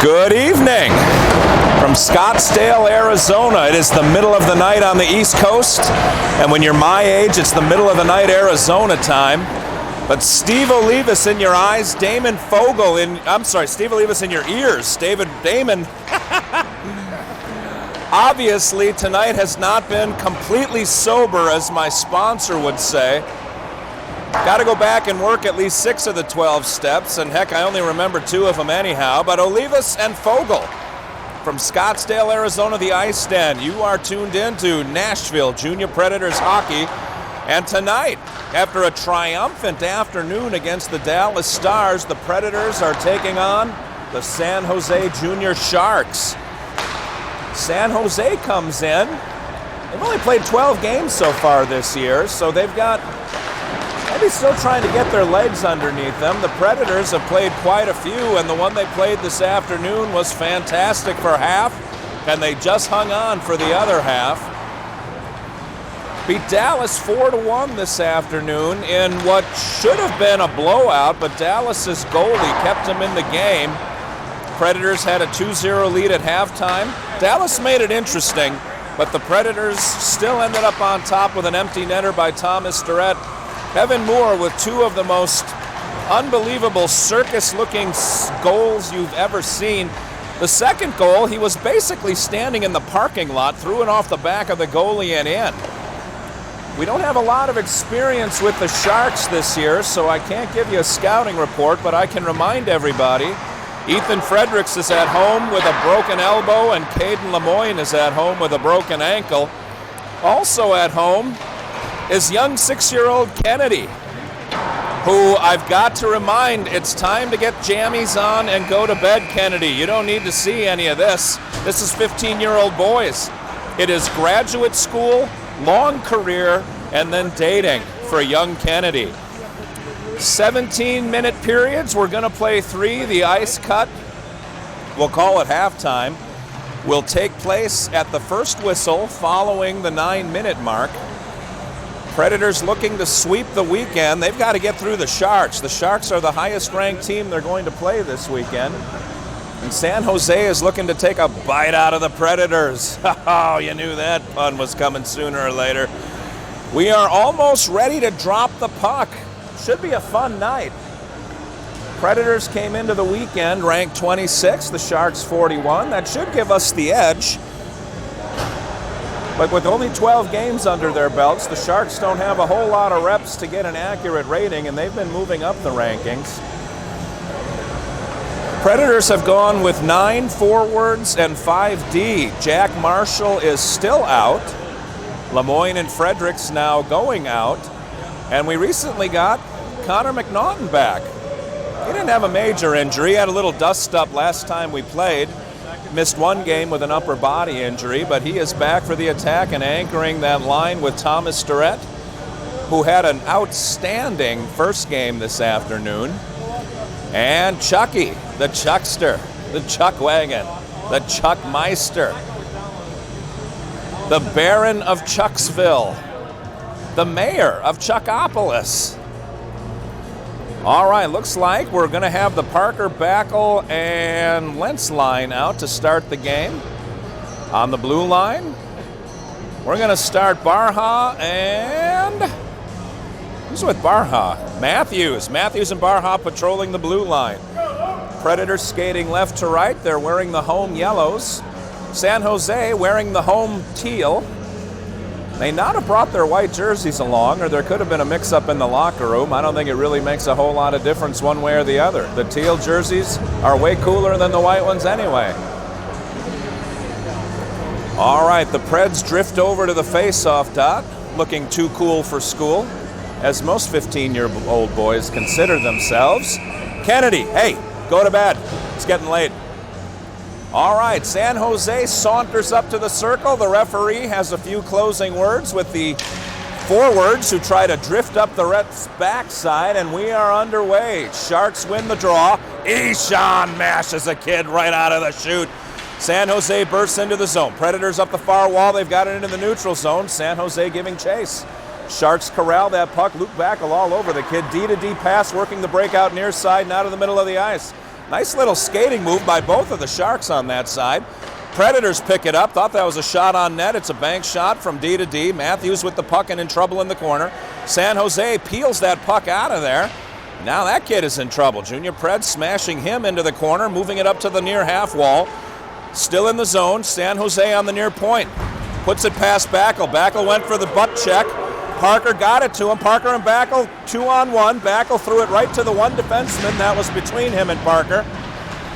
Good evening from Scottsdale, Arizona. It is the middle of the night on the East Coast, and when you're my age, it's the middle of the night Arizona time. But Steve Olivas in your eyes, Damon Fogel in, Steve Olivas in your ears, Damon. Obviously, tonight has not been completely sober, as my sponsor would say. Got to go back and work at least 6 of the 12 steps, and heck, I only remember 2 of them anyhow. But Olivas and Fogel from Scottsdale, Arizona, the Ice Den. You are tuned in to Nashville Junior Predators hockey. And tonight, after a triumphant afternoon against the Dallas Stars, the Predators are taking on the San Jose Junior Sharks. San Jose comes in. They've only played 12 games so far this year, so they've got maybe still trying to get their legs underneath them. The Predators have played quite a few, and the one they played this afternoon was fantastic for half, and they just hung on for the other half. Beat Dallas 4-1 this afternoon in what should have been a blowout, but Dallas's goalie kept them in the game. Predators had a 2-0 lead at halftime. Dallas made it interesting, but the Predators still ended up on top with an empty netter by Thomas Durrett. Evan Moore with 2 of the most unbelievable circus-looking goals you've ever seen. The second goal, he was basically standing in the parking lot, threw it off the back of the goalie and in. We don't have a lot of experience with the Sharks this year, so I can't give you a scouting report, but I can remind everybody, Ethan Fredericks is at home with a broken elbow, and Caden Lemoyne is at home with a broken ankle. Also at home is young 6-year-old Kennedy, who I've got to remind, it's time to get jammies on and go to bed, Kennedy. You don't need to see any of this. This is 15-year-old boys. It is graduate school, long career, and then dating for young Kennedy. 17-minute periods. We're going to play 3. The ice cut, we'll call it halftime, will take place at the first whistle following the 9-minute mark. Predators looking to sweep the weekend. They've got to get through the Sharks. The Sharks are the highest-ranked team they're going to play this weekend. And San Jose is looking to take a bite out of the Predators. Oh, you knew that pun was coming sooner or later. We are almost ready to drop the puck. Should be a fun night. Predators came into the weekend ranked 26, the Sharks 41. That should give us the edge. But with only 12 games under their belts, the Sharks don't have a whole lot of reps to get an accurate rating, and they've been moving up the rankings. Predators have gone with 9 forwards and 5D. Jack Marshall is still out. Lemoyne and Fredericks now going out. And we recently got Connor McNaughton back. He didn't have a major injury. He had a little dust-up last time we played. Missed 1 game with an upper body injury, but he is back for the attack and anchoring that line with Thomas Durrett, who had an outstanding first game this afternoon. And Chucky, the Chuckster, the Chuck Wagon, the Chuck Meister, the Baron of Chucksville, the Mayor of Chuckopolis. All right, looks like we're going to have the Parker, Backel, and Lentz line out to start the game. On the blue line, we're going to start Barha and... who's with Barha? Matthews. Matthews and Barha patrolling the blue line. Predators skating left to right. They're wearing the home yellows. San Jose wearing the home teal. May not have brought their white jerseys along, or there could have been a mix-up in the locker room. I don't think it really makes a whole lot of difference one way or the other. The teal jerseys are way cooler than the white ones anyway. All right, the Preds drift over to the face-off dot, looking too cool for school, as most 15-year-old boys consider themselves. Kennedy, hey, go to bed. It's getting late. All right, San Jose saunters up to the circle. The referee has a few closing words with the forwards who try to drift up the Reds' backside, and we are underway. Sharks win the draw. Eshan mashes a kid right out of the chute. San Jose bursts into the zone. Predators up the far wall. They've got it into the neutral zone. San Jose giving chase. Sharks corral that puck. Luke Backel all over the kid. D-to-D pass, working the breakout near side and out of the middle of the ice. Nice little skating move by both of the Sharks on that side. Predators pick it up. Thought that was a shot on net. It's a bank shot from D to D. Matthews with the puck and in trouble in the corner. San Jose peels that puck out of there. Now that kid is in trouble. Junior Preds smashing him into the corner, moving it up to the near half wall. Still in the zone. San Jose on the near point. Puts it past Backel. Backel went for the butt check. Parker got it to him. Parker and Backel 2-on-1. Backel threw it right to the one defenseman. That was between him and Parker.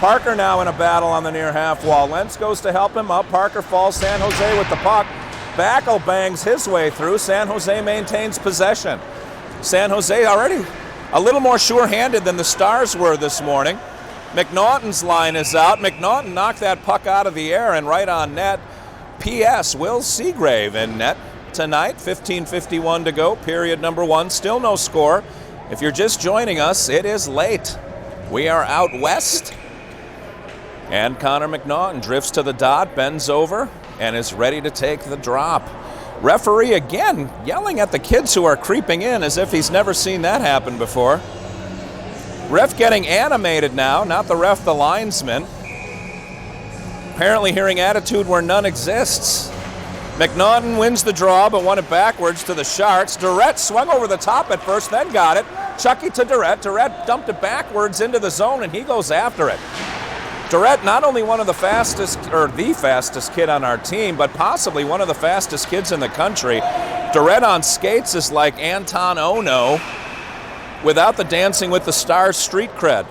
Parker now in a battle on the near half wall. Lentz goes to help him up. Parker falls. San Jose with the puck. Backel bangs his way through. San Jose maintains possession. San Jose already a little more sure-handed than the Stars were this morning. McNaughton's line is out. McNaughton knocked that puck out of the air and right on net. P.S. Will Seagrave in net tonight. 15:51 to go, period number 1. Still no score. If you're just joining us, it is late. We are out west. And Connor McNaughton drifts to the dot, bends over, and is ready to take the drop. Referee again yelling at the kids who are creeping in as if he's never seen that happen before. Ref getting animated now, not the ref, the linesman. Apparently hearing attitude where none exists. McNaughton wins the draw, but won it backwards to the Sharks. Durrett swung over the top at first, then got it. Chucky to Durrett. Durrett dumped it backwards into the zone, and he goes after it. Durrett, not only one of the fastest, or the fastest kid on our team, but possibly one of the fastest kids in the country. Durrett on skates is like Anton Ono without the Dancing with the Stars street cred.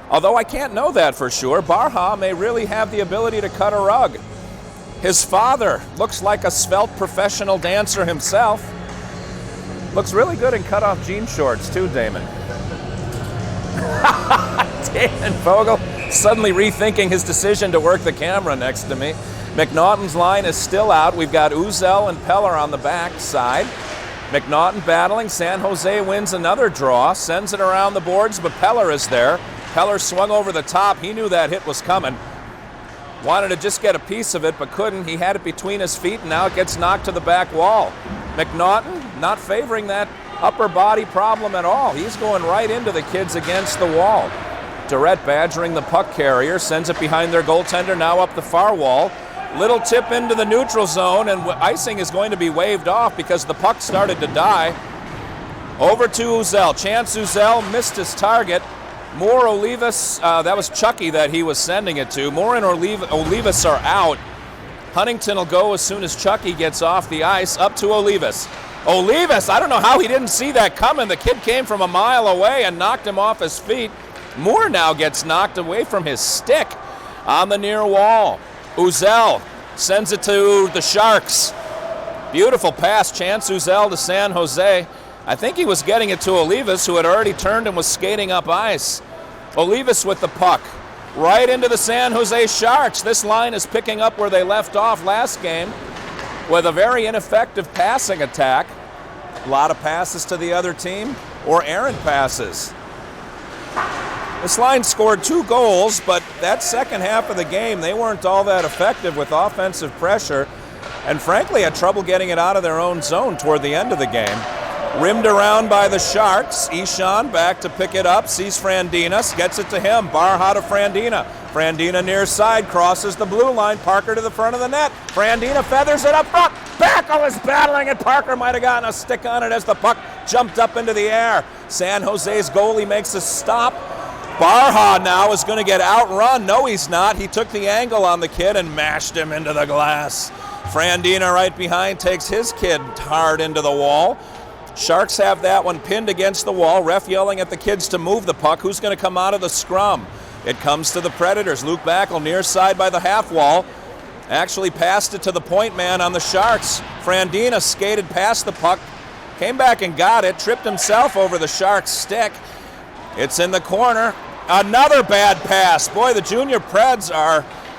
Although I can't know that for sure, Barha may really have the ability to cut a rug. His father looks like a svelte professional dancer himself. Looks really good in cut-off jean shorts too, Damon. Damon Vogel suddenly rethinking his decision to work the camera next to me. McNaughton's line is still out. We've got Uzel and Peller on the back side. McNaughton battling. San Jose wins another draw, sends it around the boards, but Peller is there. Peller swung over the top. He knew that hit was coming. Wanted to just get a piece of it, but couldn't. He had it between his feet, and now it gets knocked to the back wall. McNaughton not favoring that upper body problem at all. He's going right into the kids against the wall. Durrett badgering the puck carrier, sends it behind their goaltender, now up the far wall. Little tip into the neutral zone, and icing is going to be waved off because the puck started to die. Over to Uzel. Chance Uzel missed his target. Moore, Olivas, that was Chucky that he was sending it to. Moore and Olivas are out. Huntington will go as soon as Chucky gets off the ice, up to Olivas. Olivas, I don't know how he didn't see that coming. The kid came from a mile away and knocked him off his feet. Moore now gets knocked away from his stick on the near wall. Uzel sends it to the Sharks. Beautiful pass, Chance Uzel to San Jose. I think he was getting it to Olivas, who had already turned and was skating up ice. Olivas with the puck, right into the San Jose Sharks. This line is picking up where they left off last game with a very ineffective passing attack. A lot of passes to the other team, or errant passes. This line scored 2 goals, but that second half of the game, they weren't all that effective with offensive pressure, and frankly had trouble getting it out of their own zone toward the end of the game. Rimmed around by the Sharks. Ishan back to pick it up, sees Frandinas, gets it to him. Barha to Frandina. Frandina near side, crosses the blue line. Parker to the front of the net. Frandina feathers it up front. Backel is battling it. Parker might have gotten a stick on it as the puck jumped up into the air. San Jose's goalie makes a stop. Barha now is going to get outrun. No, he's not. He took the angle on the kid and mashed him into the glass. Frandina right behind takes his kid hard into the wall. Sharks have that one pinned against the wall. Ref yelling at the kids to move the puck. Who's going to come out of the scrum? It comes to the Predators. Luke Backel near side by the half wall. Actually passed it to the point man on the Sharks. Frandina skated past the puck, came back and got it, tripped himself over the Sharks' stick. It's in the corner. Another bad pass. Boy, the junior Preds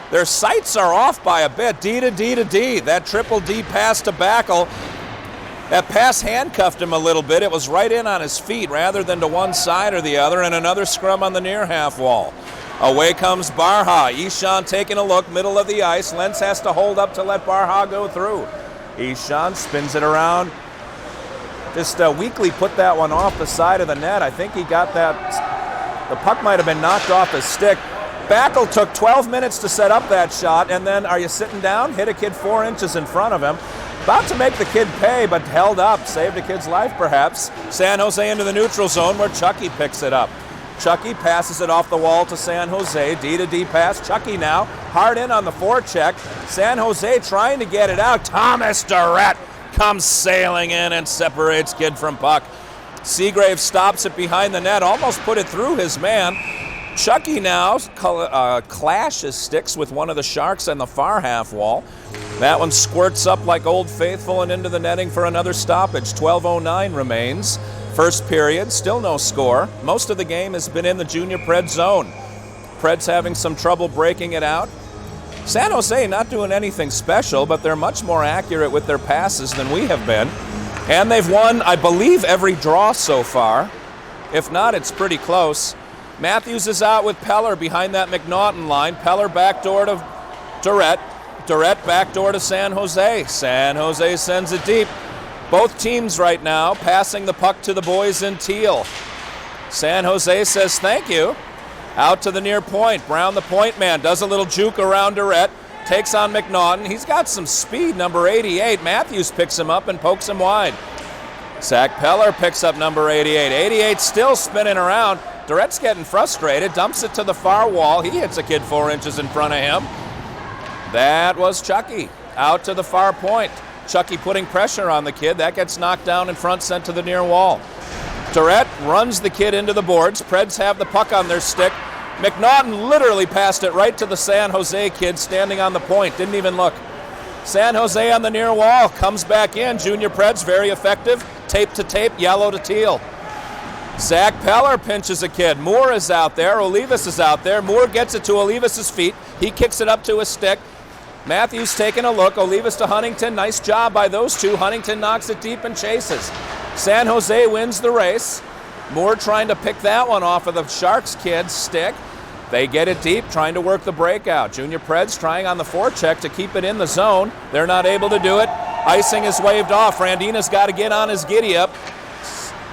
their sights are off by a bit. D to D to D. That triple D pass to Backel. That pass handcuffed him a little bit. It was right in on his feet rather than to one side or the other, and another scrum on the near half wall. Away comes Barha. Ishan taking a look, middle of the ice. Lentz has to hold up to let Barha go through. Ishan spins it around. Just weakly put that one off the side of the net. I think he got that The puck might have been knocked off his stick. Backel took 12 minutes to set up that shot, and then, are you sitting down? Hit a kid 4 inches in front of him. About to make the kid pay, but held up. Saved a kid's life, perhaps. San Jose into the neutral zone where Chucky picks it up. Chucky passes it off the wall to San Jose. D-to-D pass. Chucky now hard in on the forecheck. San Jose trying to get it out. Thomas Durrett comes sailing in and separates kid from puck. Seagrave stops it behind the net, almost put it through his man. Chucky now clashes sticks with one of the Sharks on the far half wall. That one squirts up like Old Faithful and into the netting for another stoppage. 12:09 remains. First period, still no score. Most of the game has been in the junior Pred zone. Pred's having some trouble breaking it out. San Jose not doing anything special, but they're much more accurate with their passes than we have been. And they've won, I believe, every draw so far. If not, it's pretty close. Matthews is out with Peller behind that McNaughton line. Peller backdoor to Durrett. Durrett backdoor to San Jose. San Jose sends it deep. Both teams right now passing the puck to the boys in teal. San Jose says thank you. Out to the near point. Brown, the point man, does a little juke around Durrett. Takes on McNaughton. He's got some speed, number 88. Matthews picks him up and pokes him wide. Zach Peller picks up number 88. 88 still spinning around. Durrett's getting frustrated, dumps it to the far wall. He hits a kid 4 inches in front of him. That was Chucky, out to the far point. Chucky putting pressure on the kid. That gets knocked down in front, sent to the near wall. Durrett runs the kid into the boards. Preds have the puck on their stick. McNaughton literally passed it right to the San Jose kid standing on the point. Didn't even look. San Jose on the near wall. Comes back in. Junior Preds, very effective. Tape to tape, yellow to teal. Zach Peller pinches a kid. Moore is out there. Olivas is out there. Moore gets it to Olivas' feet. He kicks it up to his stick. Matthews taking a look. Olivas to Huntington. Nice job by those two. Huntington knocks it deep and chases. San Jose wins the race. Moore trying to pick that one off of the Sharks kid's stick. They get it deep, trying to work the breakout. Junior Preds trying on the forecheck to keep it in the zone. They're not able to do it. Icing is waved off. Randina's got to get on his giddy-up.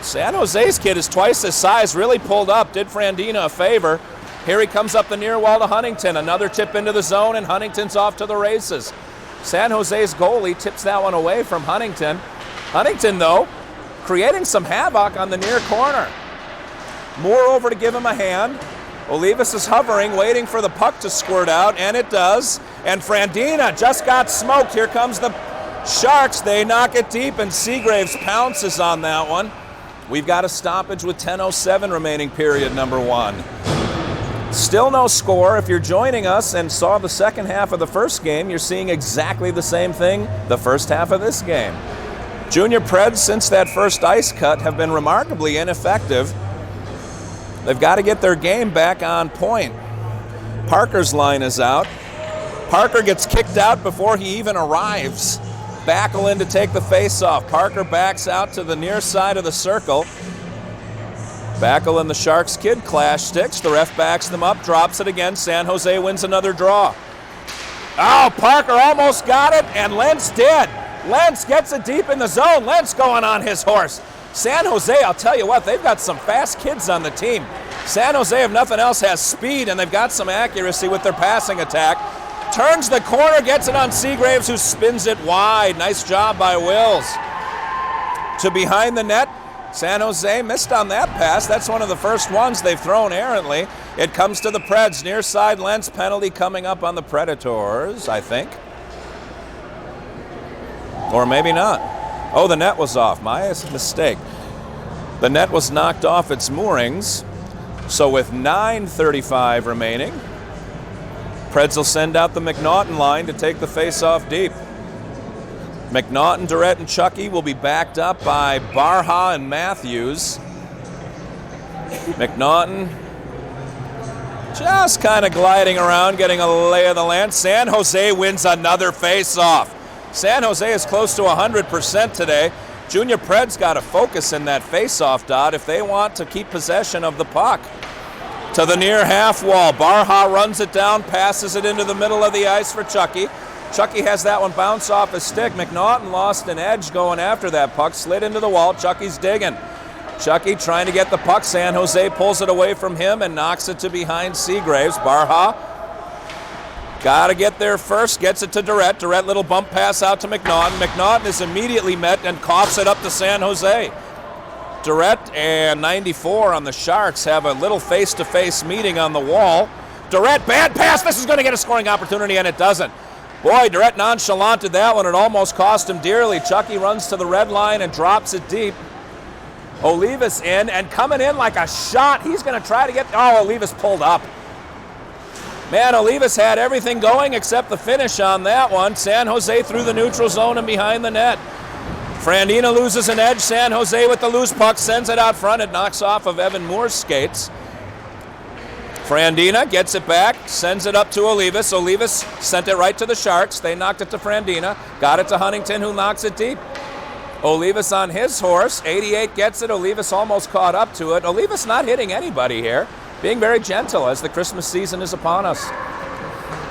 San Jose's kid is twice his size, really pulled up, did Frandina a favor. Here he comes up the near wall to Huntington. Another tip into the zone, and Huntington's off to the races. San Jose's goalie tips that one away from Huntington. Huntington, though, creating some havoc on the near corner. Moore over to give him a hand. Olivas is hovering, waiting for the puck to squirt out, and it does. And Frandina just got smoked. Here comes the Sharks. They knock it deep, and Seagraves pounces on that one. We've got a stoppage with 10:07 remaining period number one. Still no score. If you're joining us and saw the second half of the first game, you're seeing exactly the same thing the first half of this game. Junior Preds, since that first ice cut, have been remarkably ineffective. They've got to get their game back on point. Parker's line is out. Parker gets kicked out before he even arrives. Backel in to take the face-off. Parker backs out to the near side of the circle. Backel and the Sharks kid clash sticks. The ref backs them up, drops it again. San Jose wins another draw. Oh, Parker almost got it, and Lentz did. Lentz gets it deep in the zone. Lentz going on his horse. San Jose, I'll tell you what, they've got some fast kids on the team. San Jose, if nothing else, has speed, and they've got some accuracy with their passing attack. Turns the corner, gets it on Seagraves, who spins it wide. Nice job by Wills. To behind the net, San Jose missed on that pass. That's one of the first ones they've thrown errantly. It comes to the Preds. Near side Lentz penalty coming up on the Predators, I think. Or maybe not. Oh, the net was off. My mistake. The net was knocked off its moorings. So with 9:35 remaining, Preds will send out the McNaughton line to take the face-off deep. McNaughton, Durrett, and Chucky will be backed up by Barha and Matthews. McNaughton just kind of gliding around, getting a lay of the land. San Jose wins another face-off. San Jose is close to 100% today. Junior Preds got to focus in that face-off dot if they want to keep possession of the puck. To the near half wall, Barha runs it down, passes it into the middle of the ice for Chucky. Chucky has that one bounce off his stick. McNaughton lost an edge going after that puck, slid into the wall. Chucky's digging. Chucky trying to get the puck. San Jose pulls it away from him and knocks it to behind Seagraves. Barha got to get there first, gets it to Durrett. Durrett, little bump pass out to McNaughton. McNaughton is immediately met and coughs it up to San Jose. Durrett and 94 on the Sharks have a little face-to-face meeting on the wall. Durrett, bad pass. This is going to get a scoring opportunity, and it doesn't. Boy, Durrett nonchalanted that one. It almost cost him dearly. Chucky runs to the red line and drops it deep. Olivas in, and coming in like a shot. He's going to try to get... Oh, Olivas pulled up. Man, Olivas had everything going except the finish on that one. San Jose through the neutral zone and behind the net. Frandina loses an edge. San Jose with the loose puck sends it out front. It knocks off of Evan Moore's skates. Frandina gets it back, sends it up to Olivas. Olivas sent it right to the Sharks. They knocked it to Frandina. Got it to Huntington, who knocks it deep. Olivas on his horse. 88 gets it. Olivas almost caught up to it. Olivas not hitting anybody here. Being very gentle as the Christmas season is upon us.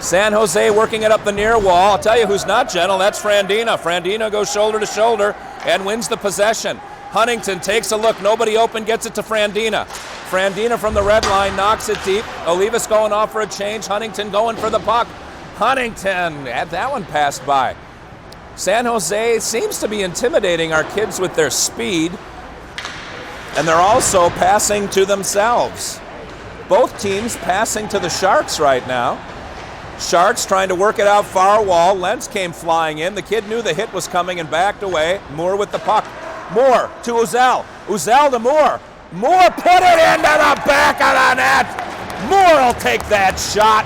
San Jose working it up the near wall. I'll tell you who's not gentle. That's Frandina. Frandina goes shoulder to shoulder and wins the possession. Huntington takes a look. Nobody open. Gets it to Frandina. Frandina from the red line knocks it deep. Olivas going off for a change. Huntington going for the puck. Huntington had that one passed by. San Jose seems to be intimidating our kids with their speed, and they're also passing to themselves. Both teams passing to the Sharks right now. Sharks trying to work it out far wall. Lentz came flying in. The kid knew the hit was coming and backed away. Moore with the puck. Moore to Uzel. Uzel to Moore. Moore put it into the back of the net. Moore will take that shot.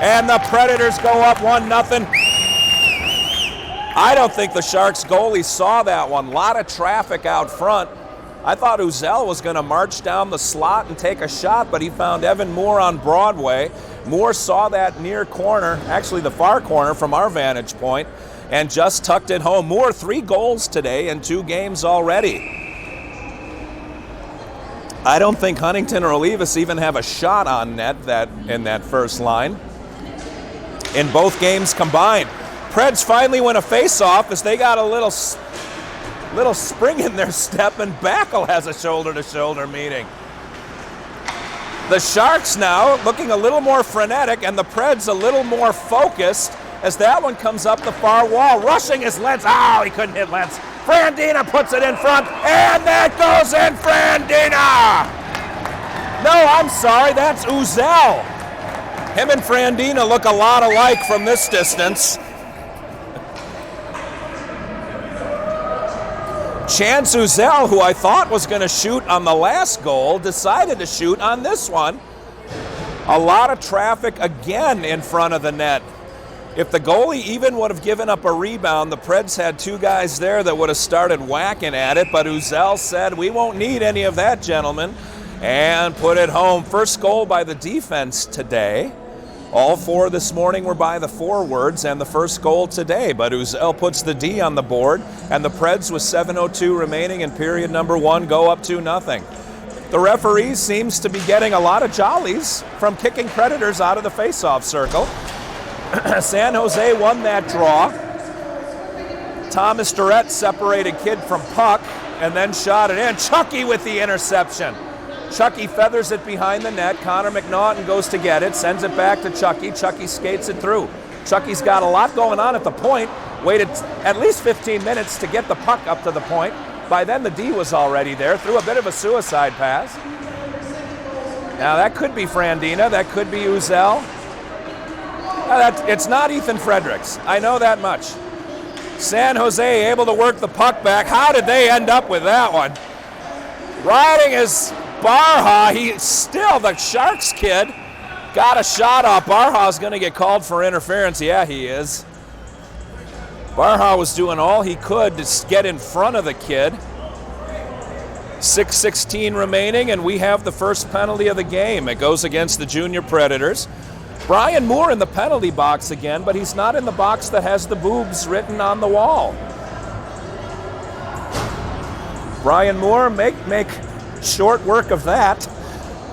And the Predators go up 1-0. I don't think the Sharks goalie saw that one. A lot of traffic out front. I thought Uzel was going to march down the slot and take a shot, but he found Evan Moore on Broadway. Moore saw that near corner, actually the far corner from our vantage point, and just tucked it home. Moore 3 goals today in 2 games already. I don't think Huntington or Olivas even have a shot on net in that first line in both games combined. Preds finally win a face-off as they got a little spring in their step, and Backel has a shoulder-to-shoulder meeting. The Sharks now looking a little more frenetic, and the Preds a little more focused as that one comes up the far wall. Rushing is Lentz. Oh, he couldn't hit Lentz. Frandina puts it in front, and that goes in. Frandina! No, I'm sorry, that's Uzel. Him and Frandina look a lot alike from this distance. Chance Uzel, who I thought was going to shoot on the last goal, decided to shoot on this one. A lot of traffic again in front of the net. If the goalie even would have given up a rebound, the Preds had 2 guys there that would have started whacking at it, but Uzel said, we won't need any of that, gentlemen, and put it home. First goal by the defense today. All 4 this morning were by the forwards, and the first goal today. But Uzel puts the D on the board, and the Preds, with 7:02 remaining in period number 1, go up 2-0. The referee seems to be getting a lot of jollies from kicking Predators out of the face-off circle. San Jose won that draw. Thomas Durrett separated kid from puck and then shot it in. Chucky with the interception. Chucky feathers it behind the net. Connor McNaughton goes to get it, sends it back to Chucky. Chucky skates it through. Chucky's got a lot going on at the point. Waited at least 15 minutes to get the puck up to the point. By then the D was already there. Threw a bit of a suicide pass. Now that could be Frandina. That could be Uzel. It's not Ethan Fredericks. I know that much. San Jose able to work the puck back. How did they end up with that one? Riding his Barha, the Sharks kid, got a shot off. Barha's going to get called for interference. Yeah, he is. Barha was doing all he could to get in front of the kid. 6:16 remaining, and we have the first penalty of the game. It goes against the Junior Predators. Brian Moore in the penalty box again, but he's not in the box that has the boobs written on the wall. Brian Moore, make short work of that.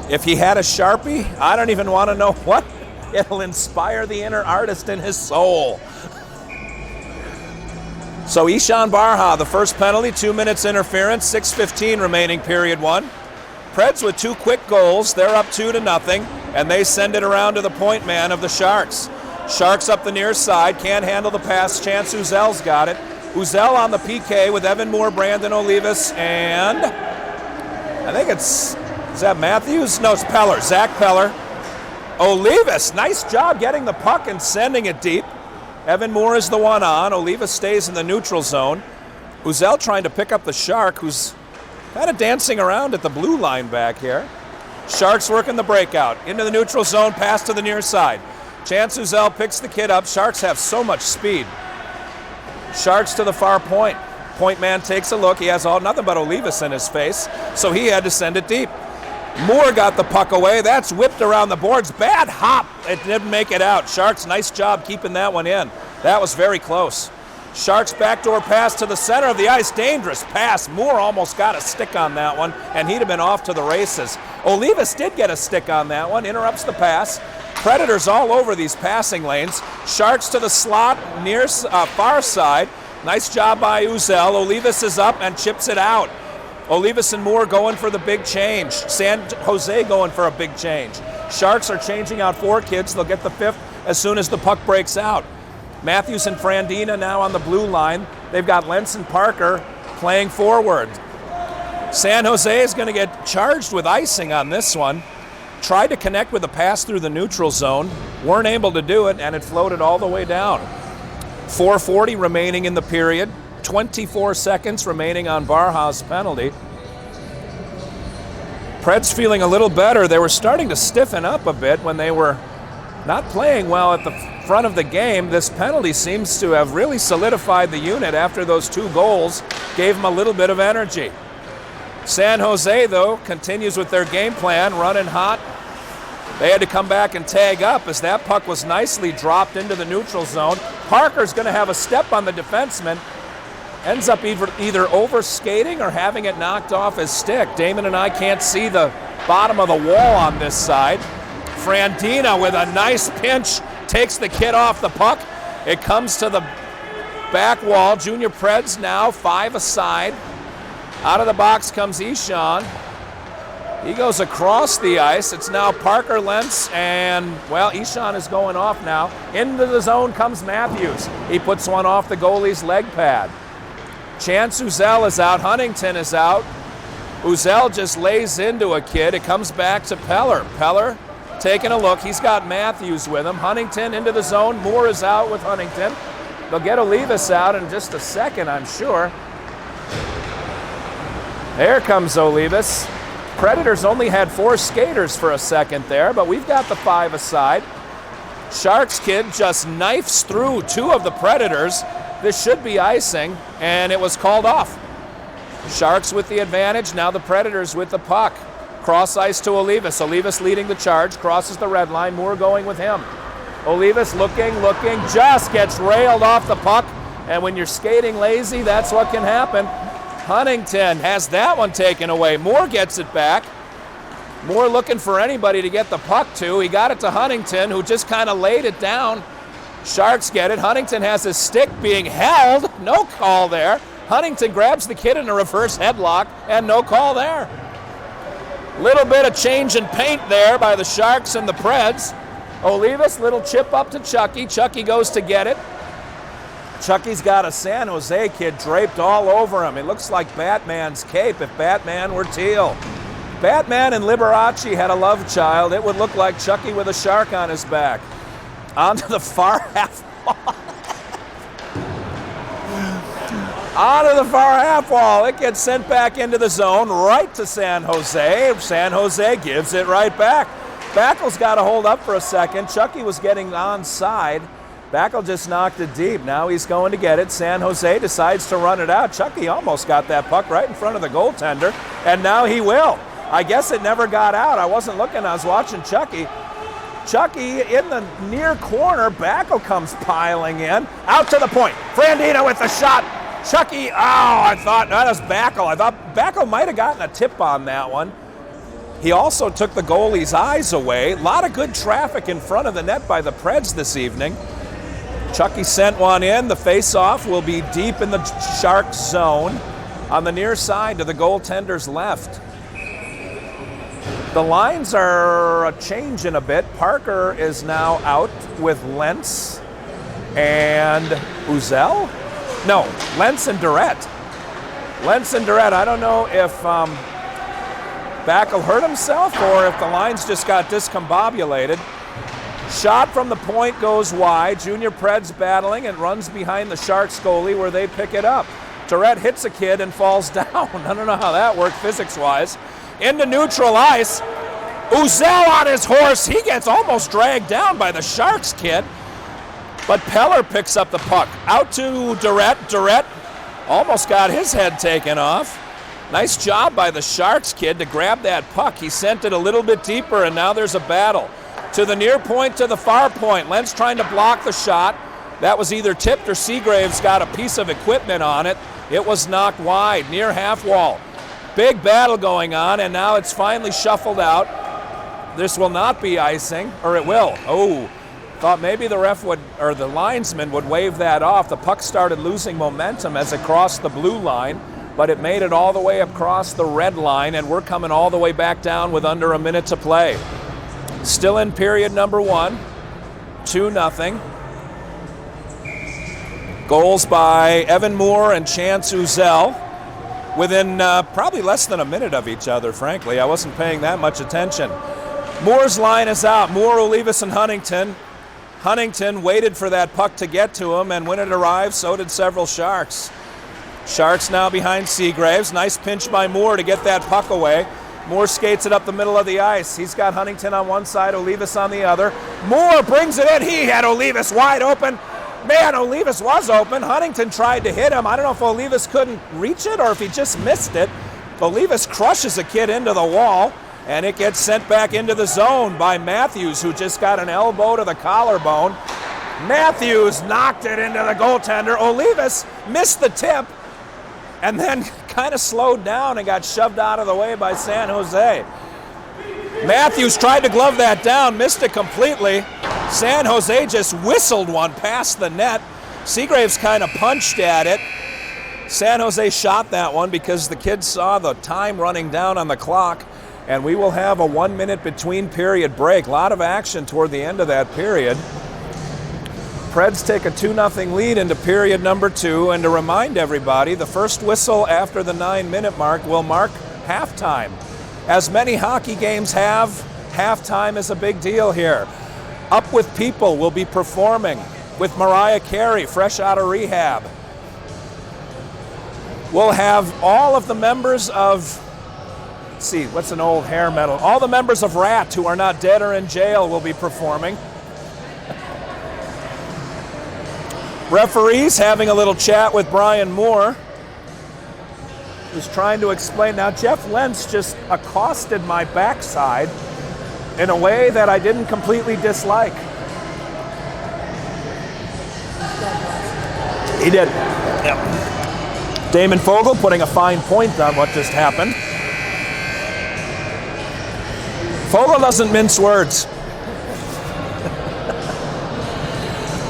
If he had a Sharpie, I don't even want to know what. It'll inspire the inner artist in his soul. So Ishan Barha, the first penalty, 2 minutes interference, 6:15 remaining period one. Preds with 2 quick goals. They're up 2-0, and they send it around to the point man of the Sharks. Sharks up the near side, can't handle the pass. Chance Uzel's got it. Uzel on the PK with Evan Moore, Brandon Olivas, and I think is that Matthews? No, it's Peller, Zach Peller. Olivas, nice job getting the puck and sending it deep. Evan Moore is the one on. Olivas stays in the neutral zone. Uzel trying to pick up the Shark, who's kind of dancing around at the blue line back here. Sharks working the breakout. Into the neutral zone, pass to the near side. Chance Uzel picks the kid up. Sharks have so much speed. Sharks to the far point. Point man takes a look. He has nothing but Olivas in his face, so he had to send it deep. Moore got the puck away. That's whipped around the boards. Bad hop. It didn't make it out. Sharks, nice job keeping that one in. That was very close. Sharks backdoor pass to the center of the ice. Dangerous pass. Moore almost got a stick on that one, and he'd have been off to the races. Olivas did get a stick on that one. Interrupts the pass. Predators all over these passing lanes. Sharks to the slot near far side. Nice job by Uzel. Olivas is up and chips it out. Olivas and Moore going for the big change. San Jose going for a big change. Sharks are changing out 4 kids. They'll get the 5th as soon as the puck breaks out. Matthews and Frandina now on the blue line. They've got Lentz and Parker playing forward. San Jose is going to get charged with icing on this one. Tried to connect with a pass through the neutral zone. Weren't able to do it, and it floated all the way down. 4:40 remaining in the period. 24 seconds remaining on Barha's penalty. Preds feeling a little better. They were starting to stiffen up a bit when they were not playing well at the front of the game. This penalty seems to have really solidified the unit after those 2 goals, gave them a little bit of energy. San Jose, though, continues with their game plan, running hot. They had to come back and tag up as that puck was nicely dropped into the neutral zone. Parker's going to have a step on the defenseman. Ends up either overskating or having it knocked off his stick. Damon and I can't see the bottom of the wall on this side. Frandina with a nice pinch takes the kid off the puck. It comes to the back wall. Junior Preds now 5 aside. Out of the box comes Ishan. He goes across the ice. It's now Parker, Lentz, and, well, Ishan is going off now. Into the zone comes Matthews. He puts one off the goalie's leg pad. Chance Uzel is out. Huntington is out. Uzel just lays into a kid. It comes back to Peller. Peller taking a look. He's got Matthews with him. Huntington into the zone. Moore is out with Huntington. They'll get Olivas out in just a second, I'm sure. There comes Olivas. Predators only had 4 skaters for a second there, but we've got the 5 aside. Sharks kid just knifes through 2 of the Predators. This should be icing, and it was called off. Sharks with the advantage, now the Predators with the puck. Cross ice to Olivas. Olivas leading the charge, crosses the red line. Moore going with him. Olivas looking, just gets railed off the puck, and when you're skating lazy, that's what can happen. Huntington has that one taken away. Moore gets it back. Moore looking for anybody to get the puck to. He got it to Huntington, who just kind of laid it down. Sharks get it. Huntington has his stick being held. No call there. Huntington grabs the kid in a reverse headlock, and no call there. Little bit of change in paint there by the Sharks and the Preds. Olivas, little chip up to Chucky. Chucky goes to get it. Chucky's got a San Jose kid draped all over him. It looks like Batman's cape if Batman were teal. Batman and Liberace had a love child. It would look like Chucky with a shark on his back. Onto the far half wall. Onto the far half wall. It gets sent back into the zone, right to San Jose. San Jose gives it right back. Backel's got to hold up for a second. Chucky was getting onside. Backel just knocked it deep. Now he's going to get it. San Jose decides to run it out. Chucky almost got that puck right in front of the goaltender, and now he will. I guess it never got out. I wasn't looking. I was watching Chucky. Chucky in the near corner. Backel comes piling in. Out to the point. Frandina with the shot. Chucky, I thought, that was Backel. I thought Backel might have gotten a tip on that one. He also took the goalie's eyes away. A lot of good traffic in front of the net by the Preds this evening. Chucky sent one in. The face-off will be deep in the Sharks zone on the near side to the goaltender's left. The lines are changing a bit. Parker is now out with Lentz and Uzel? No, Lentz and Durrett. Lentz and Durrett. I don't know if Backel hurt himself or if the lines just got discombobulated. Shot from the point goes wide. Junior Preds battling and runs behind the Sharks goalie where they pick it up. Durrett hits a kid and falls down. I don't know how that worked physics-wise. Into neutral ice. Uzel on his horse. He gets almost dragged down by the Sharks kid. But Peller picks up the puck. Out to Durrett. Durrett almost got his head taken off. Nice job by the Sharks kid to grab that puck. He sent it a little bit deeper, and now there's a battle. To the near point, to the far point. Lentz trying to block the shot. That was either tipped or Seagraves got a piece of equipment on it. It was knocked wide, near half wall. Big battle going on, and now it's finally shuffled out. This will not be icing, or it will. Oh, thought maybe the ref would, or the linesman would wave that off. The puck started losing momentum as it crossed the blue line, but it made it all the way across the red line, and we're coming all the way back down with under a minute to play. Still in period number 1, 2-0. Goals by Evan Moore and Chance Uzel within probably less than a minute of each other, frankly. I wasn't paying that much attention. Moore's line is out. Moore, Olivas, and Huntington. Huntington waited for that puck to get to him, and when it arrived, so did several Sharks. Sharks now behind Seagraves. Nice pinch by Moore to get that puck away. Moore skates it up the middle of the ice. He's got Huntington on one side, Olivas on the other. Moore brings it in. He had Olivas wide open. Man, Olivas was open. Huntington tried to hit him. I don't know if Olivas couldn't reach it or if he just missed it. Olivas crushes a kid into the wall, and it gets sent back into the zone by Matthews, who just got an elbow to the collarbone. Matthews knocked it into the goaltender. Olivas missed the tip and then kind of slowed down and got shoved out of the way by San Jose. Matthews tried to glove that down, missed it completely. San Jose just whistled one past the net. Seagraves kind of punched at it. San Jose shot that one because the kids saw the time running down on the clock, and we will have a 1 minute between period break. A lot of action toward the end of that period. Preds take a 2-0 lead into period number 2, and to remind everybody, the first whistle after the 9-minute mark will mark halftime. As many hockey games have, halftime is a big deal here. Up With People will be performing with Mariah Carey, fresh out of rehab. We'll have all of the members of, let's see, what's an old hair metal? All the members of Rat who are not dead or in jail will be performing. Referees having a little chat with Brian Moore, who's trying to explain. Now, Jeff Lentz just accosted my backside in a way that I didn't completely dislike. He did. Yep. Damon Fogel putting a fine point on what just happened. Fogel doesn't mince words.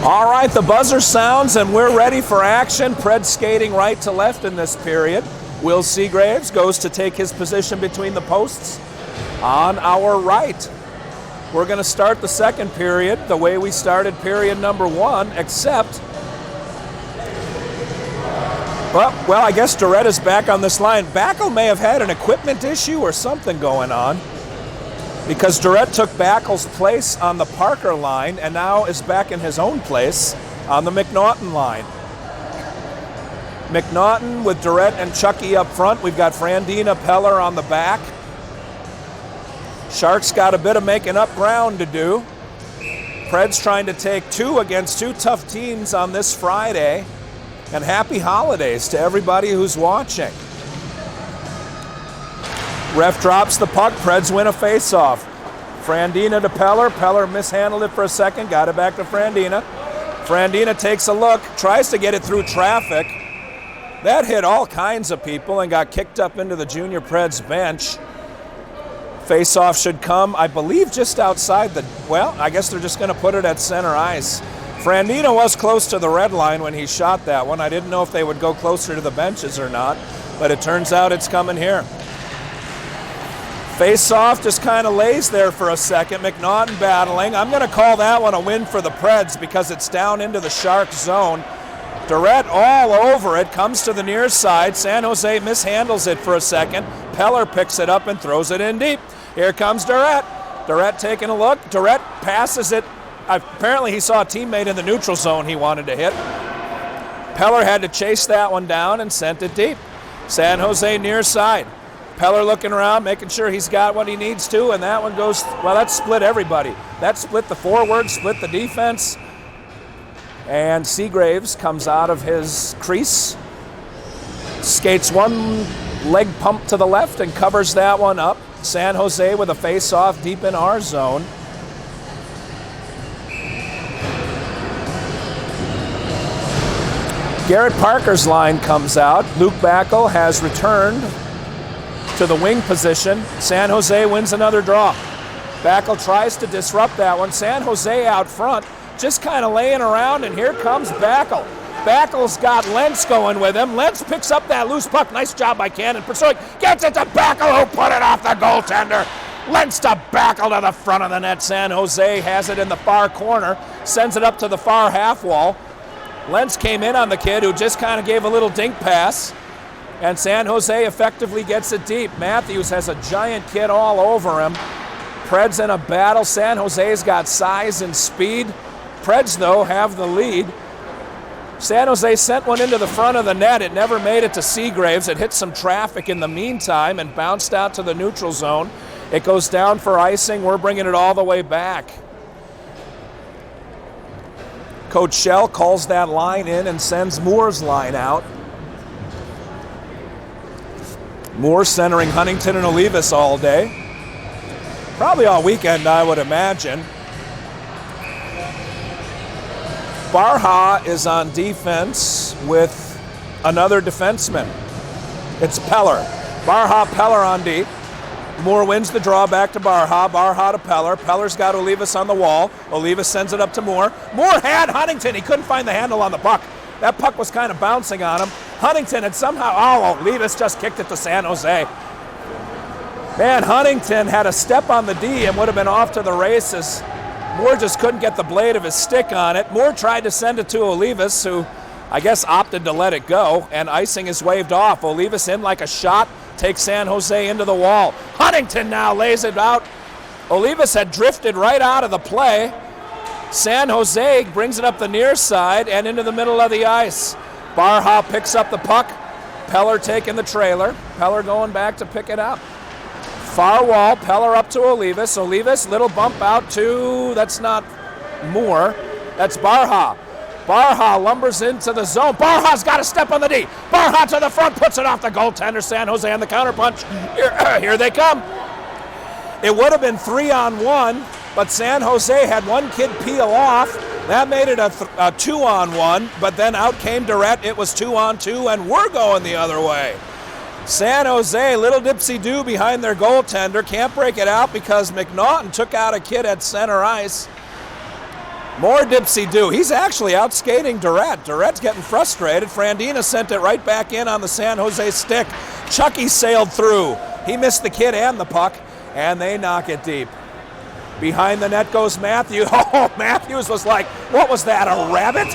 All right, the buzzer sounds and we're ready for action. Preds skating right to left in this period. Will Seagraves goes to take his position between the posts on our right. We're going to start the second period the way we started period number 1, except, well, I guess Durrett is back on this line. Backel may have had an equipment issue or something going on, because Durrett took Backel's place on the Parker line and now is back in his own place on the McNaughton line. McNaughton with Durrett and Chucky up front. We've got Frandina, Peller on the back. Sharks got a bit of making up ground to do. Preds trying to take 2 against 2 tough teams on this Friday. And happy holidays to everybody who's watching. Ref drops the puck. Preds win a face-off. Frandina to Peller. Peller mishandled it for a second. Got it back to Frandina. Frandina takes a look. Tries to get it through traffic. That hit all kinds of people and got kicked up into the Junior Preds bench. Face-off should come, I believe, just outside the, well, I guess they're just going to put it at center ice. Frandino was close to the red line when he shot that one. I didn't know if they would go closer to the benches or not, but it turns out it's coming here. Face-off just kind of lays there for a second. McNaughton battling. I'm going to call that one a win for the Preds because it's down into the Shark zone. Durrett all over it, comes to the near side. San Jose mishandles it for a second. Peller picks it up and throws it in deep. Here comes Durrett. Durrett taking a look. Durrett passes it. Apparently he saw a teammate in the neutral zone he wanted to hit. Peller had to chase that one down and sent it deep. San Jose near side. Peller looking around, making sure he's got what he needs to, and that one goes, well, that split everybody. That split the forward, split the defense. And Seagraves comes out of his crease, skates one leg pump to the left and covers that one up. San Jose with a face-off deep in our zone. Garrett Parker's line comes out. Luke Backel has returned to the wing position. San Jose wins another draw. Backel tries to disrupt that one. San Jose out front, just kind of laying around, and here comes Backel. Backel's got Lentz going with him. Lentz picks up that loose puck. Nice job by Cannon. Pursuing, gets it to Backel, who put it off the goaltender. Lentz to Backel to the front of the net. San Jose has it in the far corner, sends it up to the far half wall. Lentz came in on the kid who just kind of gave a little dink pass, and San Jose effectively gets it deep. Matthews has a giant kid all over him. Preds in a battle. San Jose's got size and speed. Preds, though, have the lead. San Jose sent one into the front of the net. It never made it to Seagraves. It hit some traffic in the meantime and bounced out to the neutral zone. It goes down for icing. We're bringing it all the way back. Coach Shell calls that line in and sends Moore's line out. Moore centering Huntington and Olivas all day. Probably all weekend, I would imagine. Barha is on defense with another defenseman. It's Peller. Barha, Peller on deep. Moore wins the draw back to Barha. Barha to Peller. Peller's got Olivas on the wall. Olivas sends it up to Moore. Moore had Huntington. He couldn't find the handle on the puck. That puck was kind of bouncing on him. Huntington had somehow, Olivas just kicked it to San Jose. Man, Huntington had a step on the D and would have been off to the races. Moore just couldn't get the blade of his stick on it. Moore tried to send it to Olivas, who I guess opted to let it go, and icing is waved off. Olivas in like a shot, takes San Jose into the wall. Huntington now lays it out. Olivas had drifted right out of the play. San Jose brings it up the near side and into the middle of the ice. Barha picks up the puck. Peller taking the trailer. Peller going back to pick it up. Far wall, Peller up to Olivas. Olivas, little bump out to, that's not Moore, that's Barha. Barha lumbers into the zone. Barha's got a step on the D. Barha to the front, puts it off the goaltender. San Jose on the counterpunch. Here they come. It would have been 3-on-1, but San Jose had one kid peel off. That made it a 2-on-1, but then out came Durrett. It was 2-on-2, and we're going the other way. San Jose, little dipsy-do behind their goaltender. Can't break it out because McNaughton took out a kid at center ice. More dipsy-do. He's actually out skating Durrett. Durrett's getting frustrated. Frandina sent it right back in on the San Jose stick. Chucky sailed through. He missed the kid and the puck, and they knock it deep. Behind the net goes Matthews. Oh, Matthews was like, what was that, a rabbit?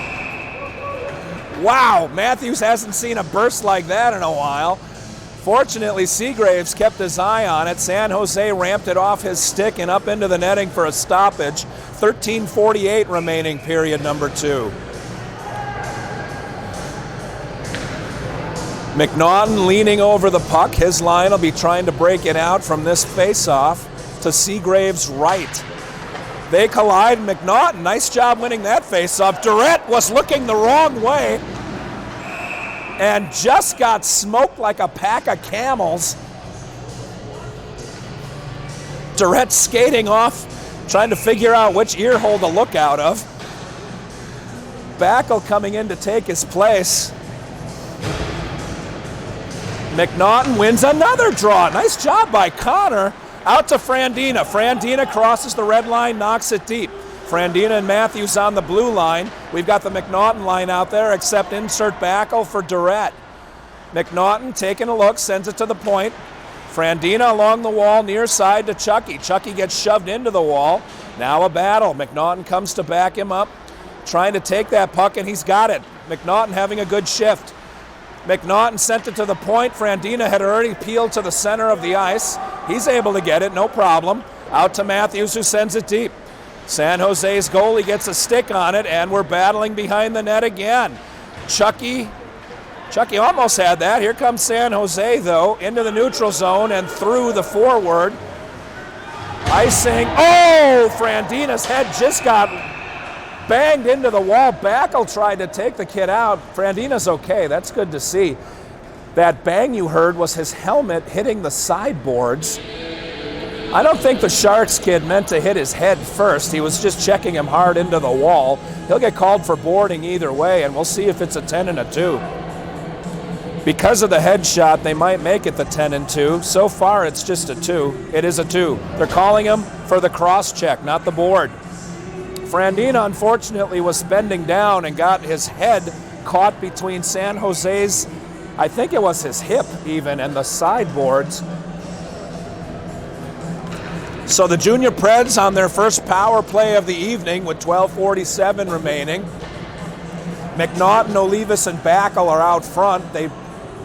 Wow, Matthews hasn't seen a burst like that in a while. Fortunately, Seagraves kept his eye on it. San Jose ramped it off his stick and up into the netting for a stoppage. 13:48 remaining, period number 2. McNaughton leaning over the puck. His line will be trying to break it out from this face-off to Seagraves' right. They collide. McNaughton, nice job winning that face-off. Durrett was looking the wrong way and just got smoked like a pack of camels. Durrett skating off, trying to figure out which ear hole to look out of. Backel coming in to take his place. McNaughton wins another draw. Nice job by Connor. Out to Frandina. Frandina crosses the red line, knocks it deep. Frandina and Matthews on the blue line. We've got the McNaughton line out there, except insert Backel for Durrett. McNaughton taking a look, sends it to the point. Frandina along the wall, near side to Chucky. Chucky gets shoved into the wall. Now a battle. McNaughton comes to back him up, trying to take that puck, and he's got it. McNaughton having a good shift. McNaughton sent it to the point. Frandina had already peeled to the center of the ice. He's able to get it, no problem. Out to Matthews, who sends it deep. San Jose's goalie gets a stick on it, and we're battling behind the net again. Chucky almost had that. Here comes San Jose, though, into the neutral zone and through the forward. Icing. Oh, Frandina's head just got banged into the wall. Backel tried to take the kid out. Frandina's okay. That's good to see. That bang you heard was his helmet hitting the sideboards. I don't think the Sharks kid meant to hit his head first. He was just checking him hard into the wall. He'll get called for boarding either way, and we'll see if it's a 10 and a 2. Because of the headshot, they might make it the 10 and 2. So far, it's just a 2. It is a 2. They're calling him for the cross check, not the board. Frandina, unfortunately, was bending down and got his head caught between San Jose's, I think it was his hip even, and the sideboards. So the Junior Preds on their first power play of the evening with 12:47 remaining. McNaughton, Olivas, and Backel are out front.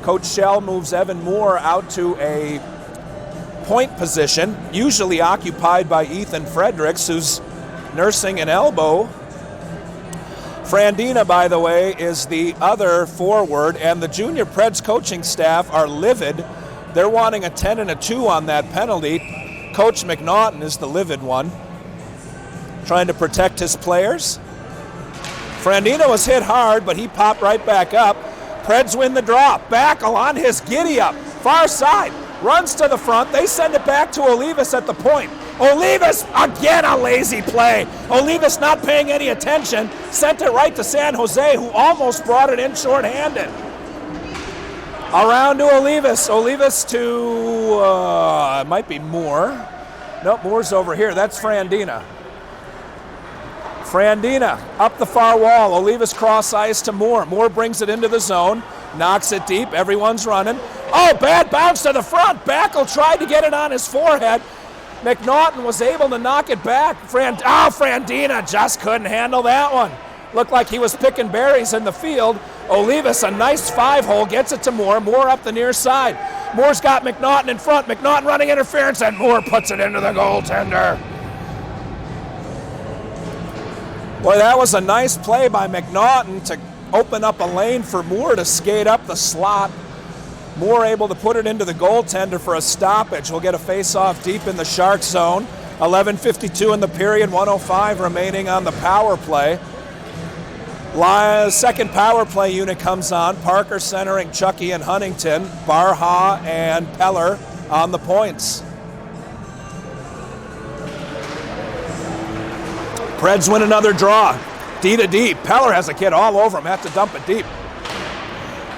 Coach Shell moves Evan Moore out to a point position, usually occupied by Ethan Fredericks, who's nursing an elbow. Frandina, by the way, is the other forward, and the Junior Preds coaching staff are livid. They're wanting a 10 and a 2 on that penalty. Coach McNaughton is the livid one, trying to protect his players. Frandina was hit hard, but he popped right back up. Preds win the draw. Backel on his giddy-up. Far side. Runs to the front. They send it back to Olivas at the point. Olivas, again a lazy play. Olivas not paying any attention. Sent it right to San Jose, who almost brought it in shorthanded. Around to Olivas. Olivas to, it might be Moore. Nope, Moore's over here. That's Frandina. Frandina up the far wall. Olivas cross ice to Moore. Moore brings it into the zone. Knocks it deep. Everyone's running. Oh, bad bounce to the front. Backel tried to get it on his forehead. McNaughton was able to knock it back. Frandina just couldn't handle that one. Looked like he was picking berries in the field. Olivas, a nice 5-hole, gets it to Moore. Moore up the near side. Moore's got McNaughton in front. McNaughton running interference, and Moore puts it into the goaltender. Boy, that was a nice play by McNaughton to open up a lane for Moore to skate up the slot. Moore able to put it into the goaltender for a stoppage. We'll get a face-off deep in the Shark zone. 11:52 in the period, 1:05 remaining on the power play. Second power play unit comes on. Parker centering Chucky and Huntington. Barha and Peller on the points. Preds win another draw. D to D. Peller has a kid all over him. Have to dump it deep.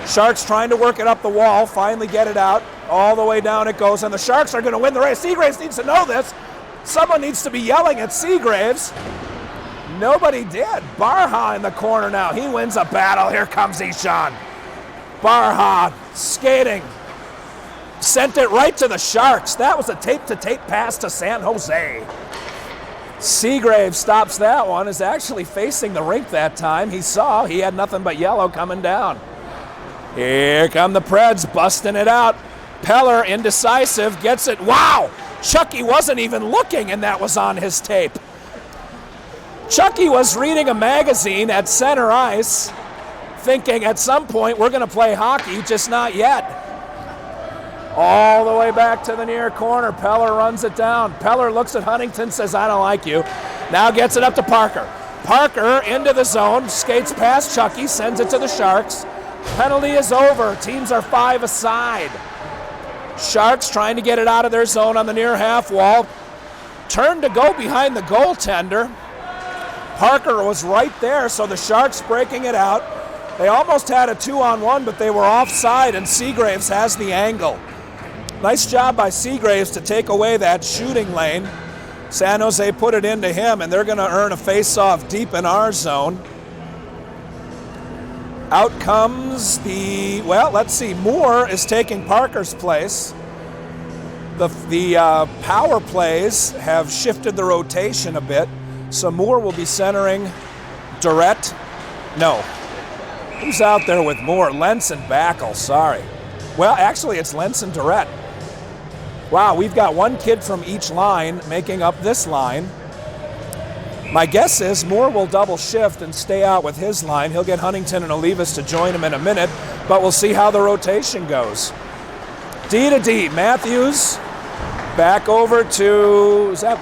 Sharks trying to work it up the wall. Finally get it out. All the way down it goes. And the Sharks are going to win the race. Seagraves needs to know this. Someone needs to be yelling at Seagraves. Nobody did. Barha in the corner now. He wins a battle. Here comes Ishan. Barha skating. Sent it right to the Sharks. That was a tape-to-tape pass to San Jose. Seagraves stops that one. Is actually facing the rink that time. He saw he had nothing but yellow coming down. Here come the Preds busting it out. Peller, indecisive, gets it. Wow! Chucky wasn't even looking, and that was on his tape. Chucky was reading a magazine at center ice, thinking at some point we're going to play hockey, just not yet. All the way back to the near corner. Peller runs it down. Peller looks at Huntington, says, I don't like you. Now gets it up to Parker. Parker into the zone, skates past Chucky, sends it to the Sharks. Penalty is over. Teams are 5 aside. Sharks trying to get it out of their zone on the near half wall. Turn to go behind the goaltender. Parker was right there, so the Sharks breaking it out. They almost had a 2-on-1, but they were offside, and Seagraves has the angle. Nice job by Seagraves to take away that shooting lane. San Jose put it into him, and they're going to earn a face-off deep in our zone. Out comes the, well, let's see, Moore is taking Parker's place. The power plays have shifted the rotation a bit, so Moore will be centering Durrett. No. Who's out there with Moore? Lentz and Backel, sorry. Well, actually, it's Lentz and Durrett. Wow, we've got one kid from each line making up this line. My guess is Moore will double shift and stay out with his line. He'll get Huntington and Olivas to join him in a minute, but we'll see how the rotation goes. D to D, Matthews back over to, is that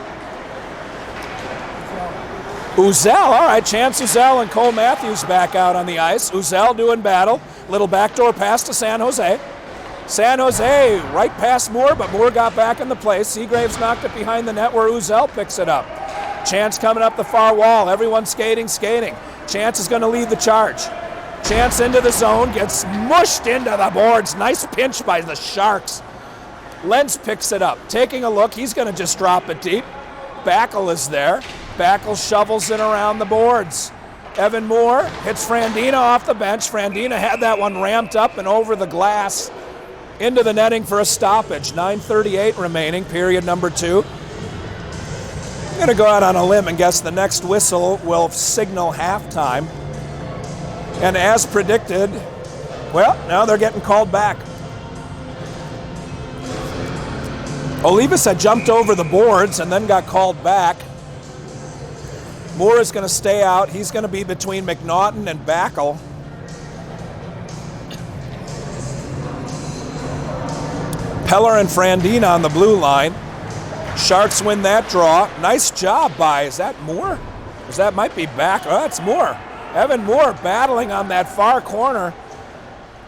Uzel? All right, Chance Uzel and Cole Matthews back out on the ice. Uzel doing battle. Little backdoor pass to San Jose. San Jose right past Moore, but Moore got back in the play. Seagraves knocked it behind the net where Uzel picks it up. Chance coming up the far wall. Everyone skating. Chance is going to lead the charge. Chance into the zone, gets mushed into the boards. Nice pinch by the Sharks. Lentz picks it up. Taking a look, he's going to just drop it deep. Backel is there. Backel shovels it around the boards. Evan Moore hits Frandina off the bench. Frandina had that one ramped up and over the glass into the netting for a stoppage. 9:38 remaining, period number 2. I'm going to go out on a limb and guess the next whistle will signal halftime. And as predicted, well, now they're getting called back. Olivas had jumped over the boards and then got called back. Moore is going to stay out. He's going to be between McNaughton and Backel. Peller and Frandina on the blue line. Sharks win that draw. Nice job by, is that Moore? Because that might be back. Oh, that's Moore. Evan Moore battling on that far corner.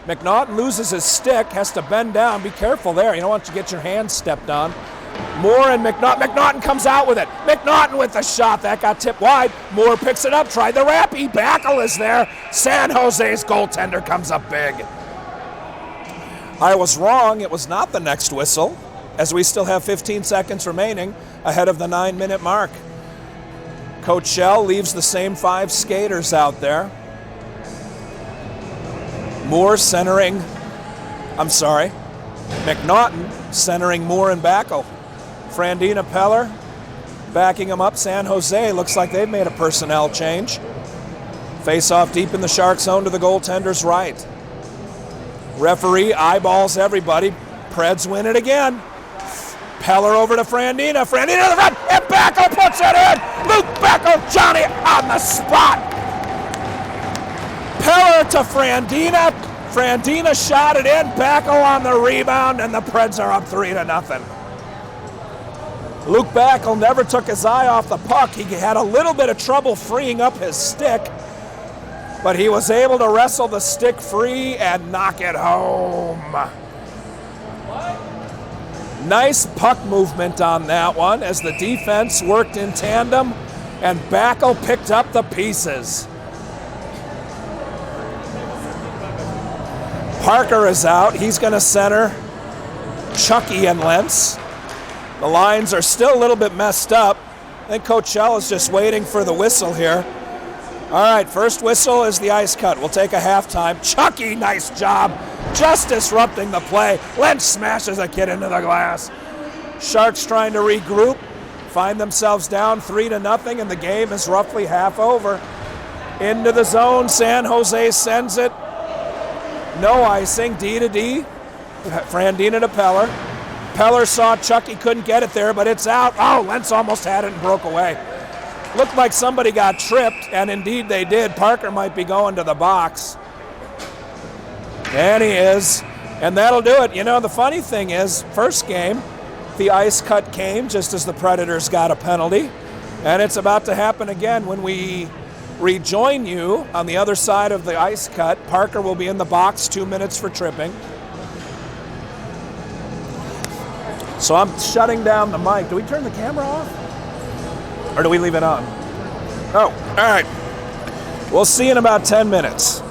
McNaughton loses his stick, has to bend down. Be careful there. You don't want to get your hand stepped on. Moore and McNaughton. McNaughton comes out with it. McNaughton with the shot. That got tipped wide. Moore picks it up. Tried the wrappy. Backel is there. San Jose's goaltender comes up big. I was wrong. It was not the next whistle, as we still have 15 seconds remaining ahead of the 9-minute mark. Coach Shell leaves the same 5 skaters out there. Moore centering, McNaughton centering Moore and Backel. Frandina Peller backing him up. San Jose looks like they've made a personnel change. Face off deep in the Shark zone to the goaltender's right. Referee eyeballs everybody. Preds win it again. Peller over to Frandina. Frandina to the front, and Backel puts it in. Luke Backel, Johnny on the spot. Peller to Frandina. Frandina shot it in. Backel on the rebound, and the Preds are up 3-0. Luke Backel never took his eye off the puck. He had a little bit of trouble freeing up his stick, but he was able to wrestle the stick free and knock it home. Nice puck movement on that one as the defense worked in tandem and Backel picked up the pieces. Parker is out. He's going to center Chucky and Lentz. The lines are still a little bit messed up. I think Coach Shell is just waiting for the whistle here. All right, first whistle is the ice cut. We'll take a halftime. Chucky, nice job. Just disrupting the play. Lentz smashes a kid into the glass. Sharks trying to regroup, find themselves down 3-0, and the game is roughly half over. Into the zone, San Jose sends it. No icing, D to D. Frandina to Peller. Peller saw Chucky, couldn't get it there, but it's out. Oh, Lentz almost had it and broke away. Looked like somebody got tripped, and indeed they did. Parker might be going to the box. And he is. And that'll do it. You know, the funny thing is, first game, the ice cut came just as the Predators got a penalty. And it's about to happen again when we rejoin you on the other side of the ice cut. Parker will be in the box, 2 minutes for tripping. So I'm shutting down the mic. Do we turn the camera off? Or do we leave it on? Oh, all right. We'll see you in about 10 minutes.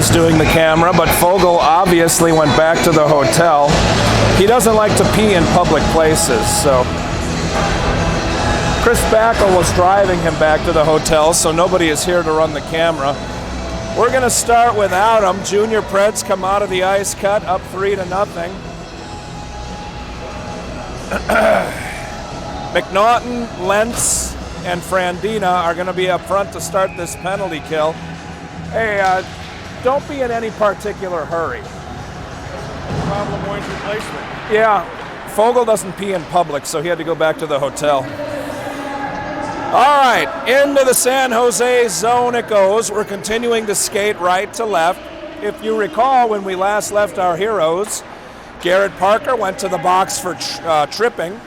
was doing the camera, but Fogel obviously went back to the hotel. He doesn't like to pee in public places, so Chris Backel was driving him back to the hotel, so nobody is here to run the camera. We're going to start without him. Junior Preds come out of the ice cut, up 3-0. McNaughton, Lentz, and Frandina are going to be up front to start this penalty kill. Hey, don't be in any particular hurry. Problem points replacement. Yeah, Fogel doesn't pee in public, so he had to go back to the hotel. All right, into the San Jose zone it goes. We're continuing to skate right to left. If you recall, when we last left our heroes, Garrett Parker went to the box for tripping.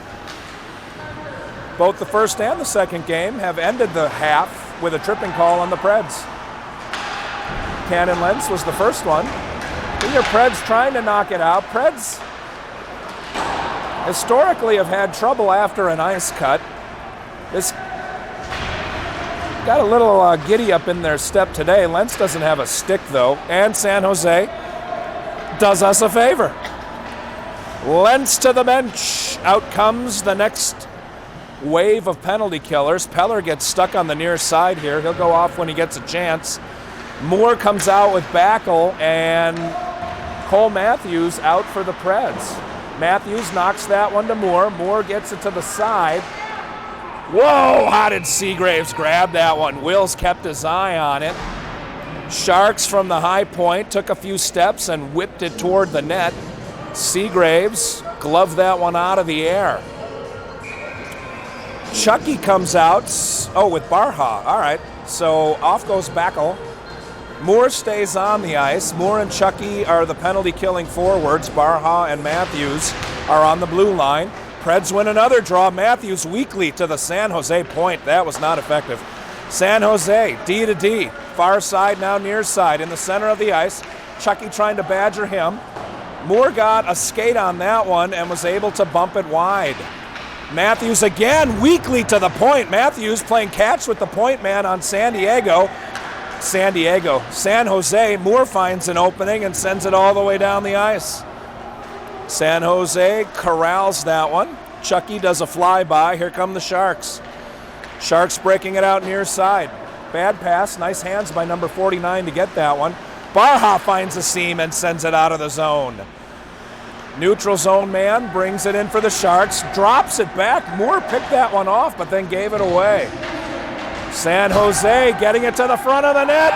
Both the first and the second game have ended the half with a tripping call on the Preds. Cannon Lentz was the first one. Junior Preds trying to knock it out. Preds historically have had trouble after an ice cut. This got a little giddy up in their step today. Lentz doesn't have a stick, though, and San Jose does us a favor. Lentz to the bench. Out comes the next wave of penalty killers. Peller gets stuck on the near side here. He'll go off when he gets a chance. Moore comes out with Backel, and Cole Matthews out for the Preds. Matthews knocks that one to Moore. Moore gets it to the side. Whoa, how did Seagraves grab that one? Wills kept his eye on it. Sharks from the high point took a few steps and whipped it toward the net. Seagraves gloved that one out of the air. Chucky comes out, with Barha. All right, so off goes Backel. Moore stays on the ice. Moore and Chucky are the penalty-killing forwards. Barha and Matthews are on the blue line. Preds win another draw. Matthews weakly to the San Jose point. That was not effective. San Jose, D to D. Far side, now near side. In the center of the ice. Chucky trying to badger him. Moore got a skate on that one and was able to bump it wide. Matthews again, weakly to the point. Matthews playing catch with the point man on San Jose. Moore finds an opening and sends it all the way down the ice. San Jose corrals that one. Chucky does a flyby. Here come the Sharks. Sharks breaking it out near side. Bad pass. Nice hands by number 49 to get that one. Barha finds a seam and sends it out of the zone. Neutral zone man brings it in for the Sharks. Drops it back. Moore picked that one off, but then gave it away. San Jose getting it to the front of the net.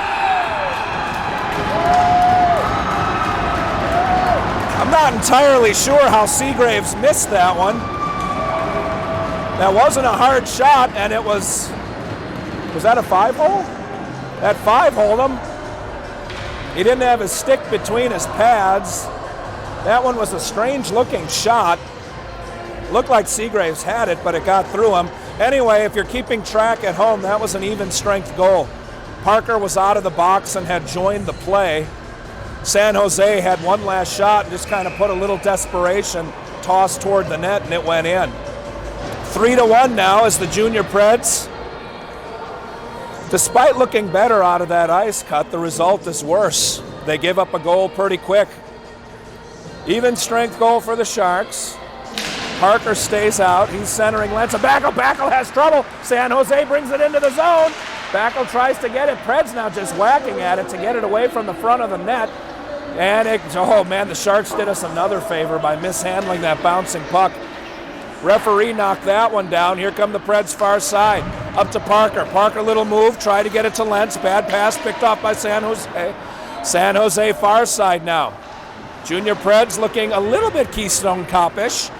I'm not entirely sure how Seagraves missed that one. That wasn't a hard shot, and it was that a 5-hole? That 5-holed him. He didn't have his stick between his pads. That one was a strange-looking shot. Looked like Seagraves had it, but it got through him. Anyway, if you're keeping track at home, that was an even-strength goal. Parker was out of the box and had joined the play. San Jose had one last shot and just kind of put a little desperation, tossed toward the net, and it went in. 3-1 now as the Junior Preds. Despite looking better out of that ice cut, the result is worse. They give up a goal pretty quick. Even strength goal for the Sharks. Parker stays out. He's centering Lentz. Backel has trouble. San Jose brings it into the zone. Backel tries to get it. Preds now just whacking at it to get it away from the front of the net. And the Sharks did us another favor by mishandling that bouncing puck. Referee knocked that one down. Here come the Preds far side. Up to Parker. Parker little move. Try to get it to Lentz. Bad pass picked off by San Jose. San Jose far side now. Junior Preds looking a little bit Keystone Cop-ish.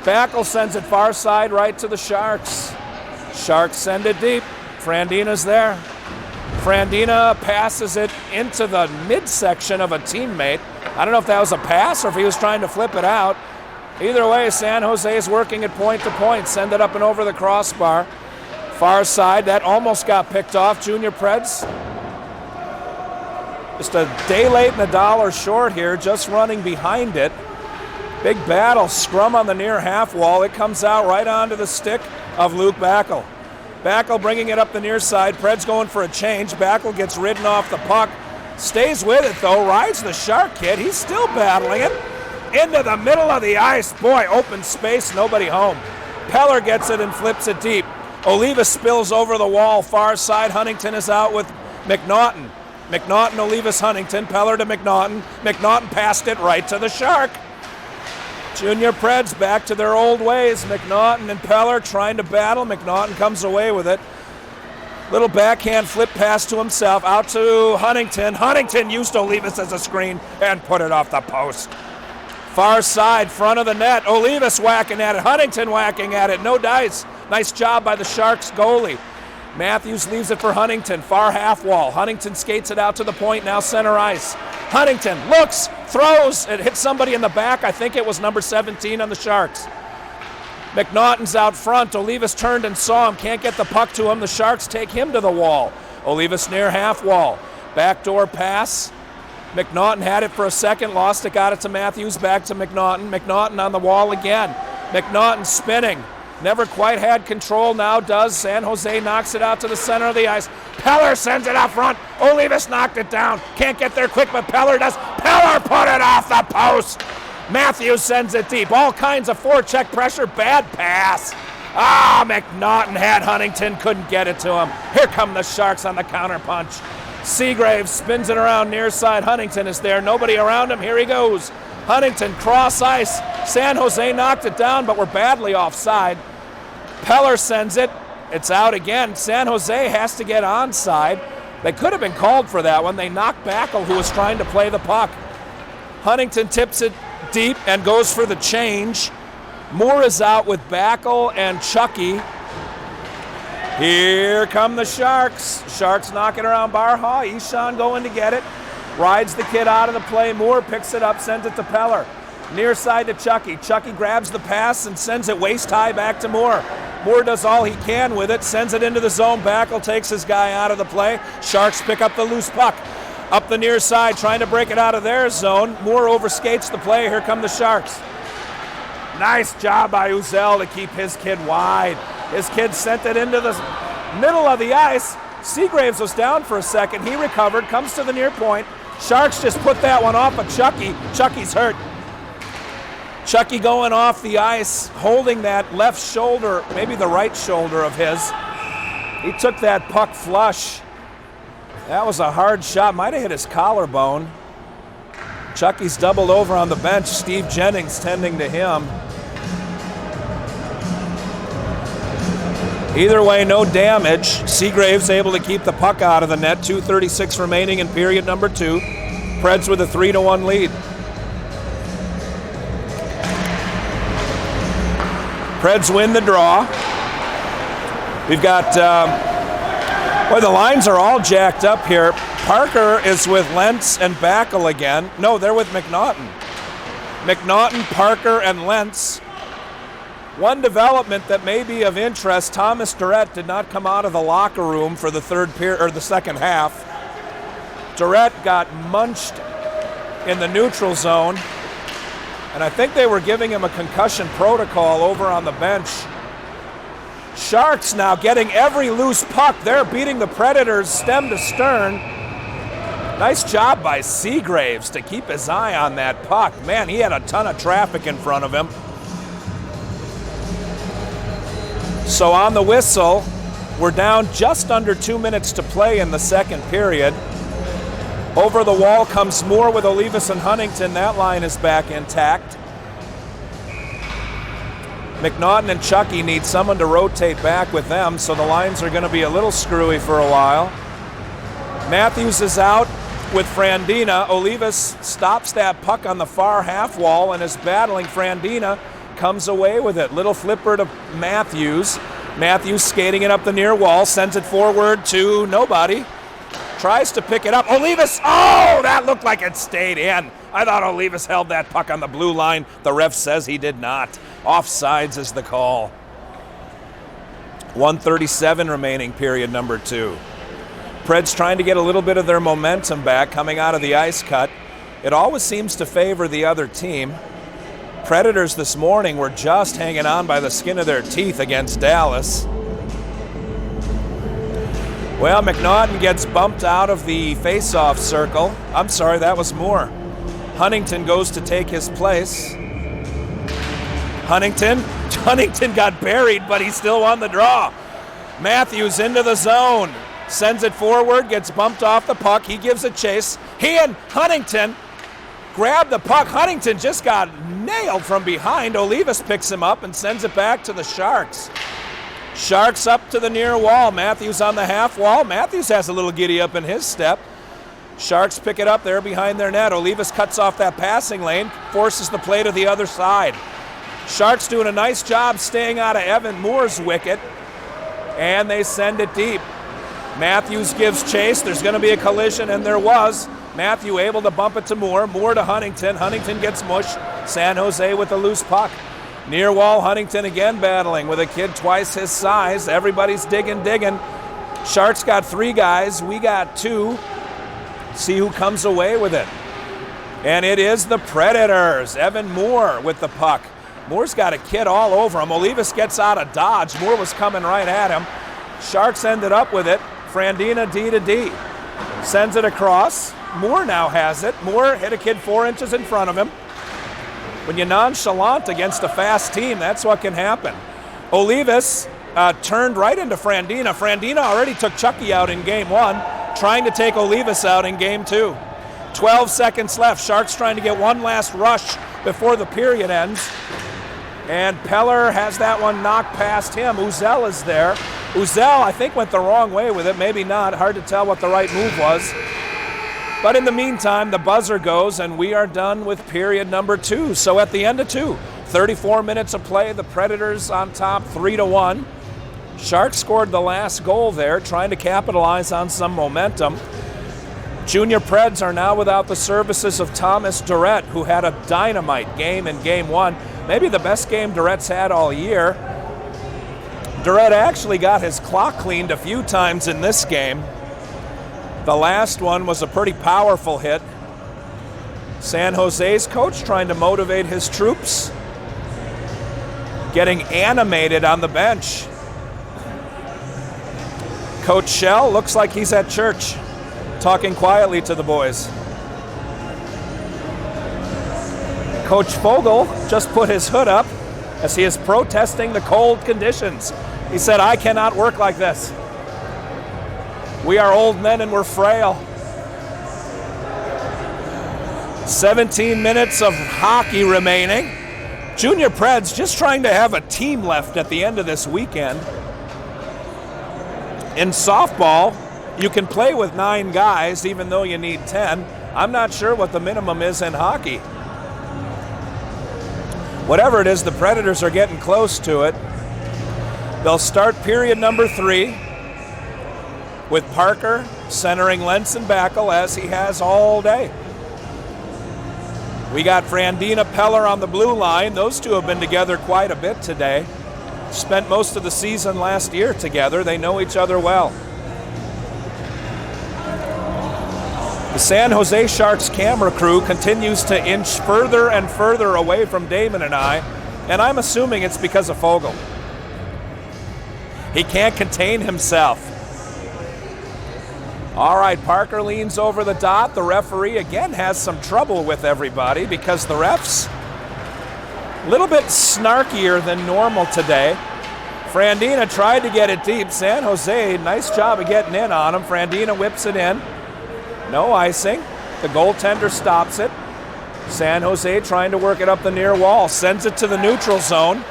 Backel sends it far side right to the Sharks. Sharks send it deep. Frandina's there. Frandina passes it into the midsection of a teammate. I don't know if that was a pass or if he was trying to flip it out. Either way, San Jose is working it point to point. Send it up and over the crossbar. Far side, that almost got picked off. Junior Preds just a day late and $1 short here, just running behind it. Big battle, scrum on the near half wall. It comes out right onto the stick of Luke Backel. Backel bringing it up the near side. Preds going for a change. Backel gets ridden off the puck. Stays with it, though. Rides the Shark kid. He's still battling it. Into the middle of the ice. Boy, open space, nobody home. Peller gets it and flips it deep. Olivas spills over the wall, far side. Huntington is out with McNaughton. McNaughton, Olivas, Huntington. Peller to McNaughton. McNaughton passed it right to the Shark. Junior Preds back to their old ways. McNaughton and Peller trying to battle. McNaughton comes away with it. Little backhand flip pass to himself. Out to Huntington. Huntington used Olivas as a screen and put it off the post. Far side, front of the net. Olivas whacking at it. Huntington whacking at it. No dice. Nice job by the Sharks goalie. Matthews leaves it for Huntington. Far half wall. Huntington skates it out to the point. Now center ice. Huntington looks, throws. It hits somebody in the back. I think it was number 17 on the Sharks. McNaughton's out front. Olivas turned and saw him. Can't get the puck to him. The Sharks take him to the wall. Olivas near half wall. Backdoor pass. McNaughton had it for a second. Lost it. Got it to Matthews. Back to McNaughton. McNaughton on the wall again. McNaughton spinning. Never quite had control. Now does. San Jose knocks it out to the center of the ice. Peller sends it out front. Olivas knocked it down. Can't get there quick, but Peller does. Peller put it off the post. Matthews sends it deep. All kinds of forecheck pressure. Bad pass. McNaughton had Huntington. Couldn't get it to him. Here come the Sharks on the counterpunch. Seagraves spins it around near side. Huntington is there. Nobody around him. Here he goes. Huntington cross ice. San Jose knocked it down, but we're badly offside. Peller sends it. It's out again. San Jose has to get onside. They could have been called for that one. They knocked Backel, who was trying to play the puck. Huntington tips it deep and goes for the change. Moore is out with Backel and Chucky. Here come the Sharks. Sharks knocking around Barha. Ishan going to get it. Rides the kid out of the play. Moore picks it up, sends it to Peller. Near side to Chucky. Chucky grabs the pass and sends it waist high back to Moore. Moore does all he can with it, sends it into the zone. Backel takes his guy out of the play. Sharks pick up the loose puck. Up the near side, trying to break it out of their zone. Moore overskates the play. Here come the Sharks. Nice job by Uzel to keep his kid wide. His kid sent it into the middle of the ice. Seagraves was down for a second. He recovered, comes to the near point. Sharks just put that one off of Chucky. Chucky's hurt. Chucky going off the ice, holding that left shoulder, maybe the right shoulder of his. He took that puck flush. That was a hard shot. Might have hit his collarbone. Chucky's doubled over on the bench. Steve Jennings tending to him. Either way, no damage. Seagraves able to keep the puck out of the net. 2:36 remaining in period number 2. Preds with a 3-1 lead. Preds win the draw. We've got, the lines are all jacked up here. Parker is with Lentz and Backel again. No, they're with McNaughton. McNaughton, Parker, and Lentz. One development that may be of interest, Thomas Durrett did not come out of the locker room for the the second half. Durrett got munched in the neutral zone, and I think they were giving him a concussion protocol over on the bench. Sharks now getting every loose puck. They're beating the Predators stem to stern. Nice job by Seagraves to keep his eye on that puck. Man, he had a ton of traffic in front of him. So on the whistle, we're down just under 2 minutes to play in the second period. Over the wall comes Moore with Olivas and Huntington. That line is back intact. McNaughton and Chucky need someone to rotate back with them, so the lines are going to be a little screwy for a while. Matthews is out with Frandina. Olivas stops that puck on the far half wall and is battling Frandina. Comes away with it. Little flipper to Matthews. Matthews skating it up the near wall, sends it forward to nobody. Tries to pick it up. Olivas, that looked like it stayed in. I thought Olivas held that puck on the blue line. The ref says he did not. Offsides is the call. 1:37 remaining period number 2. Preds trying to get a little bit of their momentum back coming out of the ice cut. It always seems to favor the other team. Predators this morning were just hanging on by the skin of their teeth against Dallas. Well, McNaughton gets bumped out of the face-off circle. I'm sorry, that was Moore. Huntington goes to take his place. Huntington got buried, but he still won the draw. Matthews into the zone, sends it forward, gets bumped off the puck. He gives a chase. He and Huntington grab the puck. Huntington just got nailed from behind. Olivas picks him up and sends it back to the Sharks. Sharks up to the near wall. Matthews on the half wall. Matthews has a little giddy up in his step. Sharks pick it up there behind their net. Olivas cuts off that passing lane, forces the play to the other side. Sharks doing a nice job staying out of Evan Moore's wicket, and they send it deep. Matthews gives chase. There's going to be a collision, and there was. Matthew able to bump it to Moore. Moore to Huntington. Huntington gets mushed. San Jose with the loose puck. Near wall, Huntington again battling with a kid twice his size. Everybody's digging. Sharks got 3 guys. We got 2. See who comes away with it. And it is the Predators. Evan Moore with the puck. Moore's got a kid all over him. Olivas gets out of dodge. Moore was coming right at him. Sharks ended up with it. Frandina D to D. Sends it across. Moore now has it. Moore hit a kid 4 inches in front of him. When you're nonchalant against a fast team, that's what can happen. Olivas turned right into Frandina. Frandina already took Chucky out in game 1, trying to take Olivas out in game 2. 12 seconds left. Sharks trying to get one last rush before the period ends. And Peller has that one knocked past him. Uzel is there. Uzel, I think, went the wrong way with it. Maybe not. Hard to tell what the right move was. But in the meantime, the buzzer goes, and we are done with period number 2. So at the end of 2, 34 minutes of play, the Predators on top 3-1. Sharks scored the last goal there, trying to capitalize on some momentum. Junior Preds are now without the services of Thomas Durrett, who had a dynamite game in game 1. Maybe the best game Durrett's had all year. Durrett actually got his clock cleaned a few times in this game. The last one was a pretty powerful hit. San Jose's coach trying to motivate his troops. Getting animated on the bench. Coach Shell looks like he's at church, talking quietly to the boys. Coach Fogel just put his hood up as he is protesting the cold conditions. He said, "I cannot work like this. We are old men and we're frail." 17 minutes of hockey remaining. Junior Preds just trying to have a team left at the end of this weekend. In softball, you can play with 9 guys even though you need 10. I'm not sure what the minimum is in hockey. Whatever it is, the Predators are getting close to it. They'll start period number 3 with Parker centering Lenson Backel as he has all day. We got Frandina Peller on the blue line. Those two have been together quite a bit today. Spent most of the season last year together. They know each other well. The San Jose Sharks camera crew continues to inch further and further away from Damon and I, and I'm assuming it's because of Fogel. He can't contain himself. All right, Parker leans over the dot. The referee again has some trouble with everybody because the refs a little bit snarkier than normal today. Frandina tried to get it deep. San Jose, nice job of getting in on him. Frandina whips it in. No icing. The goaltender stops it. San Jose trying to work it up the near wall. Sends it to the neutral zone.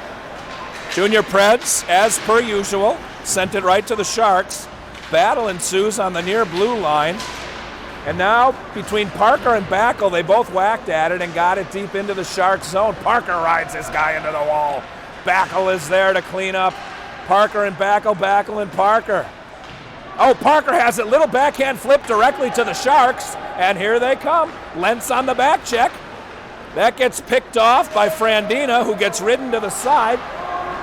Junior Preds, as per usual, sent it right to the Sharks. Battle ensues on the near blue line. And now, between Parker and Backel, they both whacked at it and got it deep into the Sharks zone. Parker rides this guy into the wall. Backel is there to clean up. Parker and Backel, Backel and Parker. Oh, Parker has it. Little backhand flip directly to the Sharks. And here they come. Lentz on the back check. That gets picked off by Frandina, who gets ridden to the side.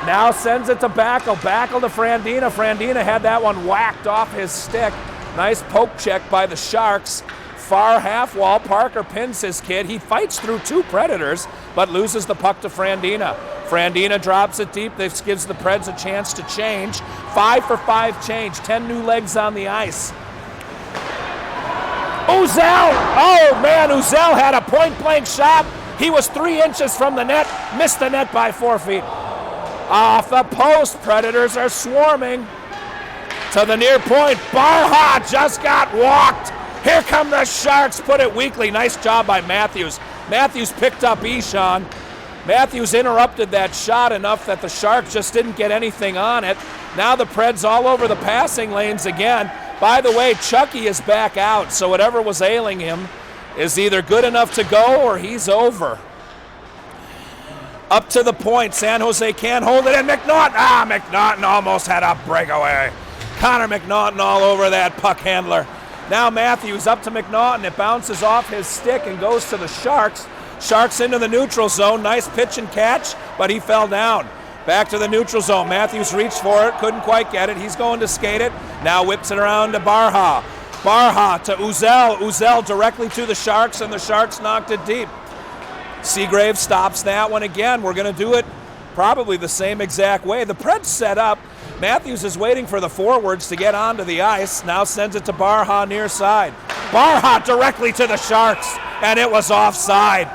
Now sends it to Backel. Backel to Frandina. Frandina had that one whacked off his stick. Nice poke check by the Sharks. Far half wall, Parker pins his kid. He fights through 2 Predators, but loses the puck to Frandina. Frandina drops it deep. This gives the Preds a chance to change. 5 for 5 change, 10 new legs on the ice. Uzel! Oh man, Uzel had a point-blank shot. He was 3 inches from the net, missed the net by 4 feet. Off the post, Predators are swarming. To the near point, Barha just got walked. Here come the Sharks, put it weakly. Nice job by Matthews. Matthews picked up Eshan. Matthews interrupted that shot enough that the Sharks just didn't get anything on it. Now the Preds all over the passing lanes again. By the way, Chucky is back out, so whatever was ailing him is either good enough to go or he's over. Up to the point, San Jose can't hold it, and McNaughton, McNaughton almost had a breakaway. Connor McNaughton all over that puck handler. Now Matthews up to McNaughton. It bounces off his stick and goes to the Sharks. Sharks into the neutral zone. Nice pitch and catch, but he fell down. Back to the neutral zone. Matthews reached for it, couldn't quite get it. He's going to skate it. Now whips it around to Barha. Barha to Uzel. Uzel directly to the Sharks, and the Sharks knocked it deep. Seagrave stops that one again. We're going to do it probably the same exact way. The Preds set up. Matthews is waiting for the forwards to get onto the ice. Now sends it to Barha near side. Barha directly to the Sharks, and it was offside.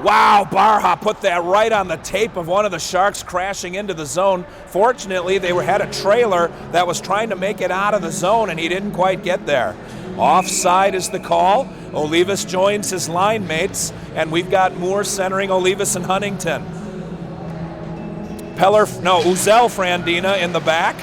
Wow, Barha put that right on the tape of one of the Sharks crashing into the zone. Fortunately, they had a trailer that was trying to make it out of the zone, and he didn't quite get there. Offside is the call. Olivas joins his line mates, and we've got Moore centering Olivas and Huntington. Uzel Frandina in the back.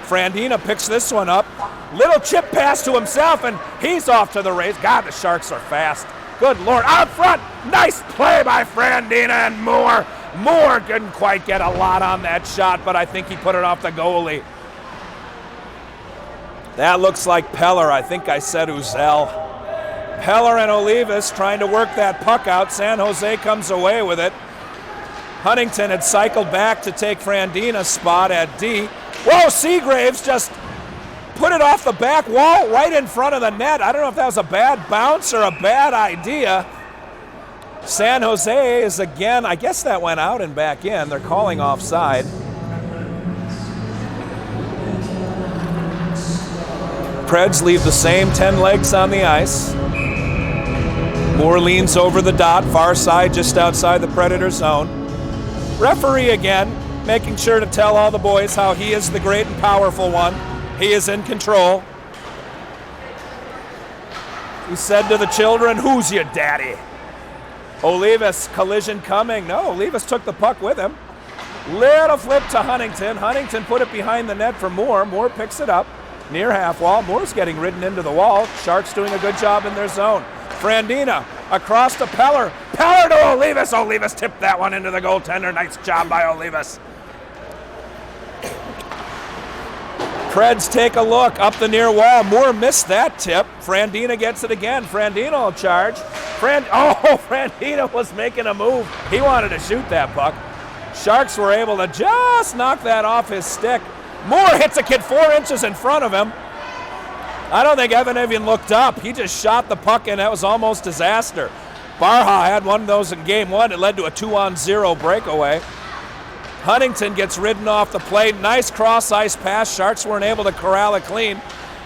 Frandina picks this one up. Little chip pass to himself, and he's off to the race. God, the Sharks are fast. Good Lord, out front. Nice play by Frandina and Moore. Moore didn't quite get a lot on that shot, but I think he put it off the goalie. That looks like Peller. I think I said Uzel. Peller and Olivas trying to work that puck out. San Jose comes away with it. Huntington had cycled back to take Frandina's spot at D. Whoa, Seagraves just put it off the back wall right in front of the net. I don't know if that was a bad bounce or a bad idea. San Jose is again, I guess that went out and back in. They're calling offside. Preds leave the same 10 legs on the ice. Moore leans over the dot, far side just outside the Predator zone. Referee again, making sure to tell all the boys how he is the great and powerful one. He is in control. He said to the children, "Who's your daddy?" Olivas, collision coming. No, Olivas took the puck with him. Little flip to Huntington. Huntington put it behind the net for Moore. Moore picks it up near half wall. Moore's getting ridden into the wall. Sharks doing a good job in their zone. Frandina across to Peller. Peller to Olivas. Olivas tipped that one into the goaltender. Nice job by Olivas. Preds take a look up the near wall. Moore missed that tip. Frandina gets it again. Frandina will charge. Frandina was making a move. He wanted to shoot that puck. Sharks were able to just knock that off his stick. Moore hits a kid 4 inches in front of him. I don't think Evan even looked up. He just shot the puck, and that was almost disaster. Barha had one of those in game one. It led to a 2-on-0 breakaway. Huntington gets ridden off the plate. Nice cross-ice pass. Sharks weren't able to corral it clean,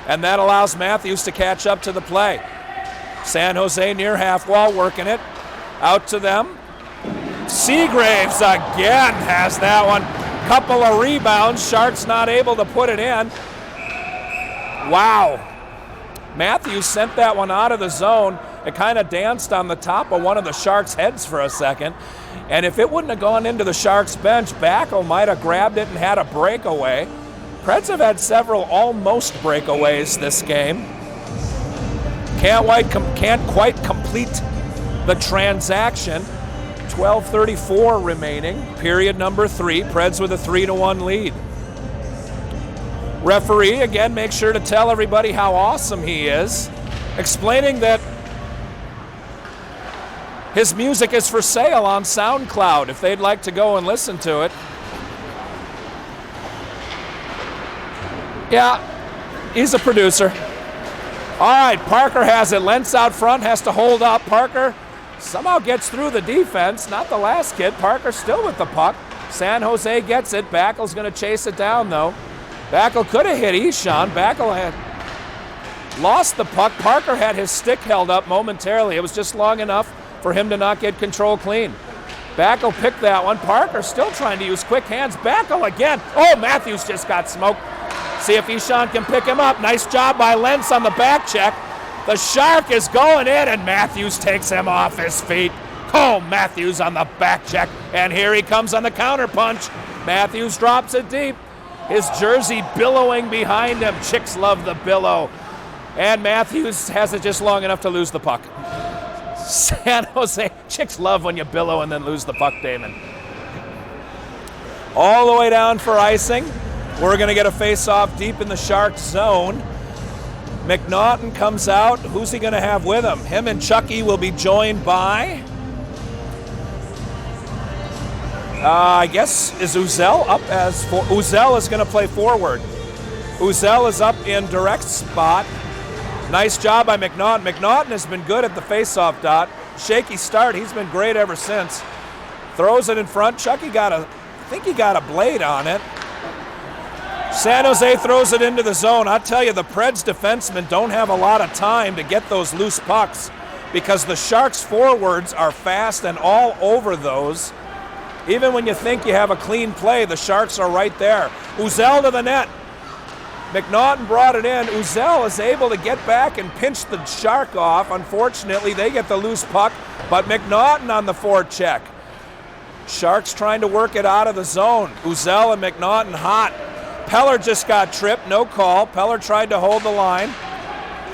and that allows Matthews to catch up to the play. San Jose near half wall working it. Out to them. Seagraves again has that one. Couple of rebounds. Sharks not able to put it in. Wow. Matthews sent that one out of the zone. It kind of danced on the top of one of the Sharks' heads for a second. And if it wouldn't have gone into the Sharks' bench, Backel might have grabbed it and had a breakaway. Preds have had several almost breakaways this game. Can't quite complete the transaction. 12:34 remaining, period number 3. Preds with a 3-1 lead. Referee, again, make sure to tell everybody how awesome he is, explaining that his music is for sale on SoundCloud if they'd like to go and listen to it. Yeah, he's a producer. All right, Parker has it. Lentz out front, has to hold up. Parker somehow gets through the defense. Not the last kid. Parker still with the puck. San Jose gets it. Backel's going to chase it down, though. Backel could have hit Ishan. Backel had lost the puck. Parker had his stick held up momentarily. It was just long enough for him to not get control clean. Backel picked that one. Parker still trying to use quick hands. Backel again. Oh, Matthews just got smoked. See if Ishan can pick him up. Nice job by Lentz on the back check. The Shark is going in, and Matthews takes him off his feet. Oh, Matthews on the back check. And here he comes on the counter punch. Matthews drops it deep. His jersey billowing behind him. Chicks love the billow. And Matthews has it just long enough to lose the puck. San Jose, chicks love when you billow and then lose the puck, Damon. All the way down for icing. We're going to get a face-off deep in the Sharks zone. McNaughton comes out. Who's he going to have with him? Him and Chucky will be joined by, I guess, is Uzel up as for? Uzel is going to play forward. Uzel is up in direct spot. Nice job by McNaughton. McNaughton has been good at the face-off dot. Shaky start. He's been great ever since. Throws it in front. Chucky I think he got a blade on it. San Jose throws it into the zone. I'll tell you, the Preds defensemen don't have a lot of time to get those loose pucks because the Sharks forwards are fast and all over those. Even when you think you have a clean play, the Sharks are right there. Uzel to the net. McNaughton brought it in. Uzel is able to get back and pinch the Shark off. Unfortunately, they get the loose puck, but McNaughton on the forecheck. Sharks trying to work it out of the zone. Uzel and McNaughton hot. Peller just got tripped, no call. Peller tried to hold the line.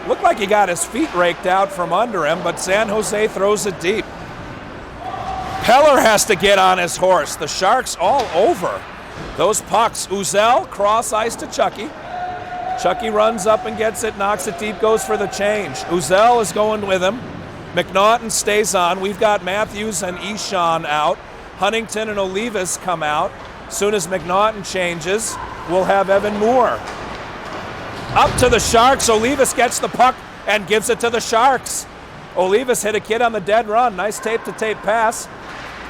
Looked like he got his feet raked out from under him, but San Jose throws it deep. Peller has to get on his horse. The Sharks all over those pucks. Uzel, cross ice to Chucky. Chucky runs up and gets it, knocks it deep, goes for the change. Uzel is going with him. McNaughton stays on. We've got Matthews and Ishan out. Huntington and Olivas come out. Soon as McNaughton changes, we'll have Evan Moore. Up to the Sharks. Olivas gets the puck and gives it to the Sharks. Olivas hit a kid on the dead run. Nice tape-to-tape pass.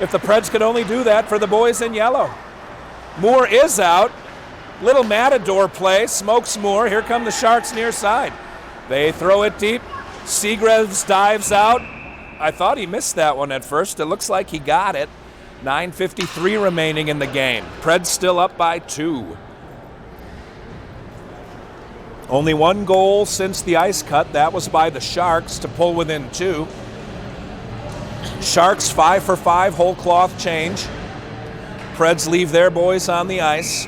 If the Preds could only do that for the boys in yellow. Moore is out. Little Matador play. Smokes Moore. Here come the Sharks near side. They throw it deep. Seagraves dives out. I thought he missed that one at first. It looks like he got it. 9:53 remaining in the game. Preds still up by 2. Only one goal since the ice cut. That was by the Sharks to pull within 2. Sharks 5 for 5, whole cloth change. Preds leave their boys on the ice.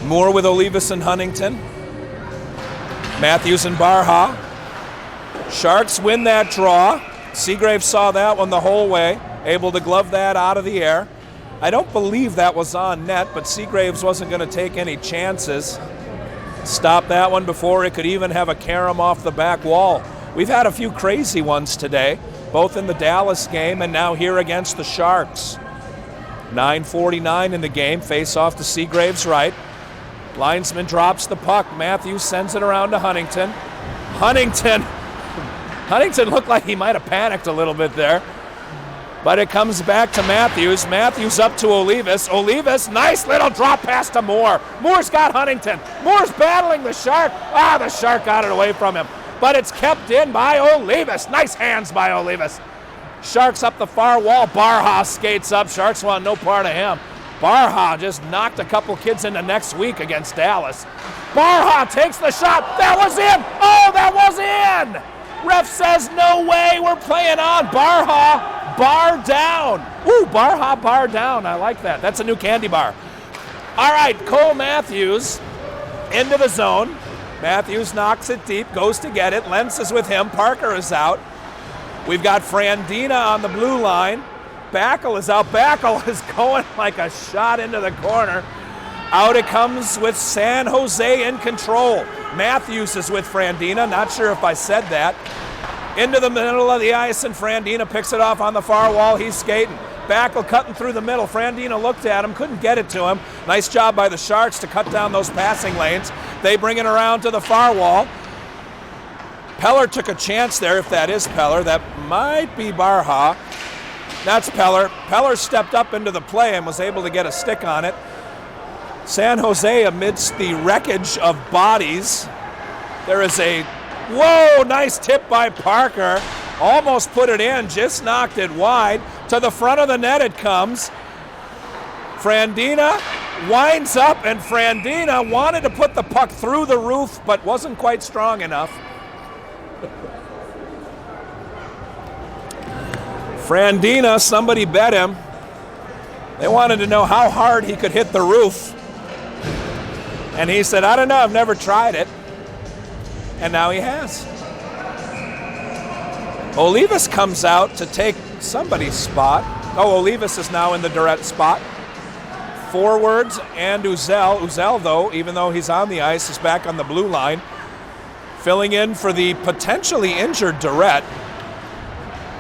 Moore with Olivas and Huntington. Matthews and Barha. Sharks win that draw. Seagraves saw that one the whole way, able to glove that out of the air. I don't believe that was on net, but Seagraves wasn't going to take any chances. Stop that one before it could even have a carom off the back wall. We've had a few crazy ones today, both in the Dallas game and now here against the Sharks. 9:49 in the game, face off to Seagraves' right. Linesman drops the puck. Matthews sends it around to Huntington. Huntington looked like he might have panicked a little bit there. But it comes back to Matthews. Matthews up to Olivas. Olivas, nice little drop pass to Moore. Moore's got Huntington. Moore's battling the Shark. The Shark got it away from him. But it's kept in by Olivas. Nice hands by Olivas. Sharks up the far wall. Barha skates up. Sharks want no part of him. Barha just knocked a couple kids into next week against Dallas. Barha takes the shot. That was in. Oh, that was in. Ref says no way. We're playing on. Barha, bar down. Ooh, Barha, bar down. I like that. That's a new candy bar. All right, Cole Matthews into the zone. Matthews knocks it deep, goes to get it. Lentz is with him. Parker is out. We've got Frandina on the blue line. Backel is out. Backel is going like a shot into the corner. Out it comes with San Jose in control. Matthews is with Frandina. Not sure if I said that. Into the middle of the ice, and Frandina picks it off on the far wall. He's skating. Backel cutting through the middle. Frandina looked at him, couldn't get it to him. Nice job by the Sharks to cut down those passing lanes. They bring it around to the far wall. Peller took a chance there, if that is Peller. That might be Barha. That's Peller. Peller stepped up into the play and was able to get a stick on it. San Jose, amidst the wreckage of bodies, there is a, whoa, nice tip by Parker. Almost put it in, just knocked it wide. To the front of the net it comes. Frandina winds up, and Frandina wanted to put the puck through the roof, but wasn't quite strong enough. Frandina, somebody bet him. They wanted to know how hard he could hit the roof. And he said, I don't know, I've never tried it. And now he has. Olivas comes out to take somebody's spot. Oh, Olivas is now in the direct spot. Forwards and Uzel. Uzel, though, even though he's on the ice, is back on the blue line, filling in for the potentially injured Durrett.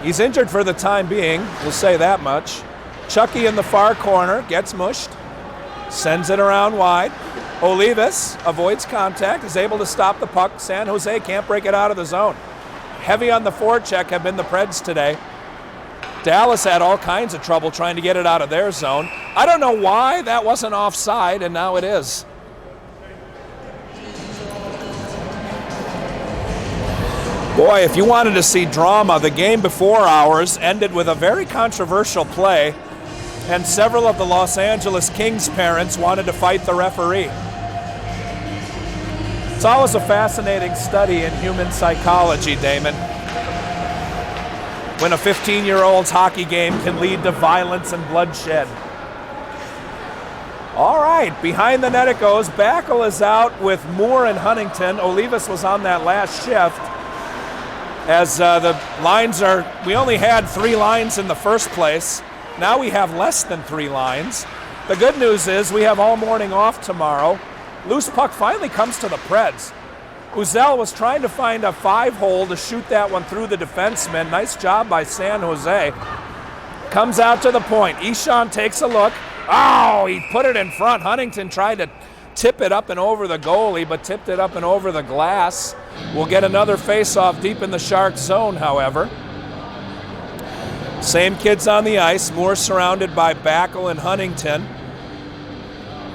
He's injured for the time being, we'll say that much. Chucky in the far corner, gets mushed, sends it around wide. Olivas avoids contact, is able to stop the puck. San Jose can't break it out of the zone. Heavy on the forecheck have been the Preds today. Dallas had all kinds of trouble trying to get it out of their zone. I don't know why that wasn't offside, and now it is. Boy, if you wanted to see drama, the game before ours ended with a very controversial play, and several of the Los Angeles Kings parents wanted to fight the referee. It's always a fascinating study in human psychology, Damon. When a 15-year-old's hockey game can lead to violence and bloodshed. All right, behind the net it goes. Backel is out with Moore and Huntington. Olivas was on that last shift. As the lines are, we only had 3 lines in the first place. Now we have less than 3 lines. The good news is we have all morning off tomorrow. Loose puck finally comes to the Preds. Uzel was trying to find a 5-hole to shoot that one through the defenseman. Nice job by San Jose. Comes out to the point. Ishan takes a look. Oh, he put it in front. Huntington tried to tip it up and over the goalie, but tipped it up and over the glass. We'll get another face-off deep in the Sharks zone, however. Same kids on the ice. Moore surrounded by Backel and Huntington.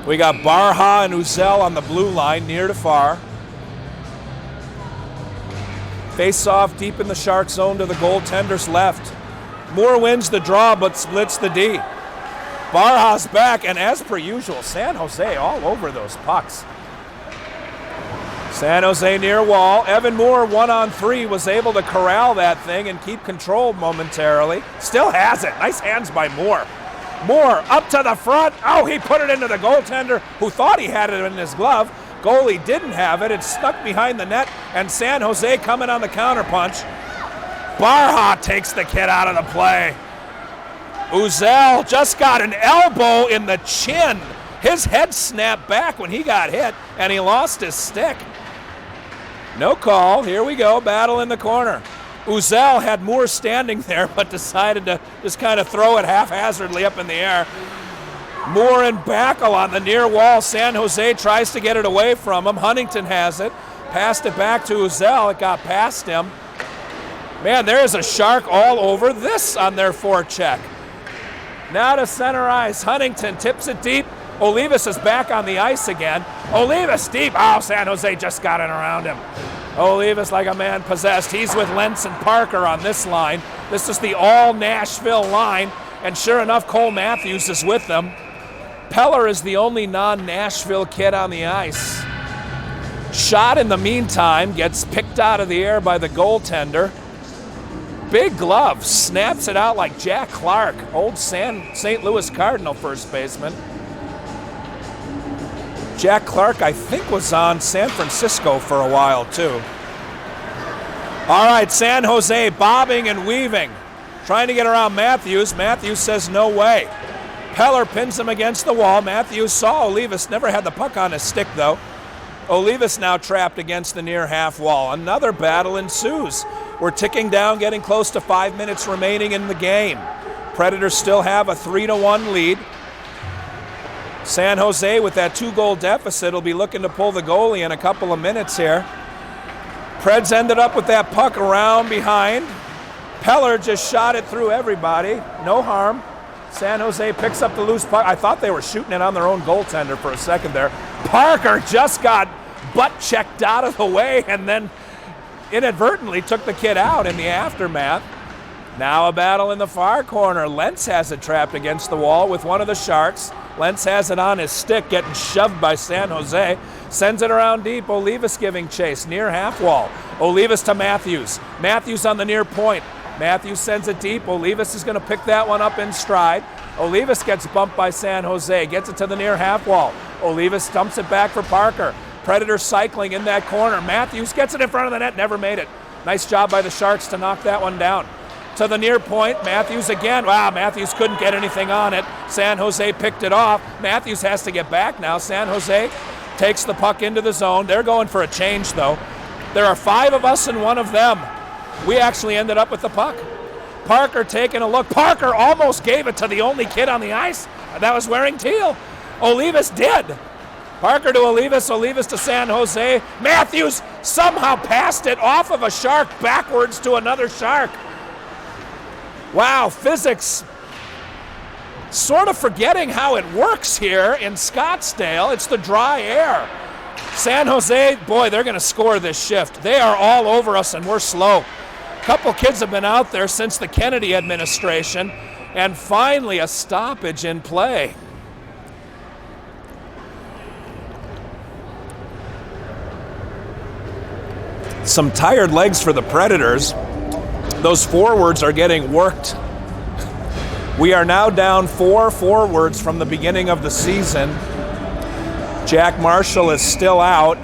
We got Barha and Uzel on the blue line, near to far. Face-off deep in the Shark zone to the goaltender's left. Moore wins the draw but splits the D. Barha's back, and as per usual, San Jose all over those pucks. San Jose near wall. Evan Moore, 1-on-3, was able to corral that thing and keep control momentarily. Still has it. Nice hands by Moore. Moore up to the front. Oh, he put it into the goaltender who thought he had it in his glove. Goalie didn't have it. It stuck behind the net, and San Jose coming on the counterpunch. Barha takes the kid out of the play. Uzel just got an elbow in the chin. His head snapped back when he got hit, and he lost his stick. No call. Here we go. Battle in the corner. Uzel had Moore standing there, but decided to just kind of throw it haphazardly up in the air. Moore and Backel on the near wall. San Jose tries to get it away from him. Huntington has it. Passed it back to Uzel. It got past him. Man, there is a Shark all over this on their forecheck. Now to center ice. Huntington tips it deep. Olivas is back on the ice again. Olivas deep. Oh, San Jose just got it around him. Olivas like a man possessed. He's with Lentz and Parker on this line. This is the all Nashville line, and sure enough, Cole Matthews is with them. Peller is the only non-Nashville kid on the ice. Shot in the meantime, gets picked out of the air by the goaltender. Big glove, snaps it out like Jack Clark, old St. Louis Cardinal first baseman. Jack Clark, I think, was on San Francisco for a while, too. All right, San Jose bobbing and weaving, trying to get around Matthews. Matthews says no way. Peller pins him against the wall. Matthews saw Olivas, never had the puck on his stick, though. Olivas now trapped against the near half wall. Another battle ensues. We're ticking down, getting close to 5 minutes remaining in the game. Predators still have a 3-1 lead. San Jose, with that 2-goal deficit, will be looking to pull the goalie in a couple of minutes here. Preds ended up with that puck around behind. Peller just shot it through everybody. No harm. San Jose picks up the loose puck. I thought they were shooting it on their own goaltender for a second there. Parker just got butt checked out of the way and then inadvertently took the kid out in the aftermath. Now a battle in the far corner. Lentz has it trapped against the wall with one of the Sharks. Lentz has it on his stick, getting shoved by San Jose. Sends it around deep. Olivas giving chase near half wall. Olivas to Matthews. Matthews on the near point. Matthews sends it deep. Olivas is going to pick that one up in stride. Olivas gets bumped by San Jose. Gets it to the near half wall. Olivas dumps it back for Parker. Predator cycling in that corner. Matthews gets it in front of the net. Never made it. Nice job by the Sharks to knock that one down. To the near point, Matthews again. Wow, Matthews couldn't get anything on it. San Jose picked it off. Matthews has to get back now. San Jose takes the puck into the zone. They're going for a change, though. There are 5 of us and 1 of them. We actually ended up with the puck. Parker taking a look. Parker almost gave it to the only kid on the ice that was wearing teal. Olivas did. Parker to Olivas, Olivas to San Jose. Matthews somehow passed it off of a Shark backwards to another Shark. Wow, physics. Sort of forgetting how it works here in Scottsdale. It's the dry air. San Jose, boy, they're going to score this shift. They are all over us and we're slow. A couple kids have been out there since the Kennedy administration, and finally a stoppage in play. Some tired legs for the Predators. Those forwards are getting worked. We are now down 4 forwards from the beginning of the season. Jack Marshall is still out.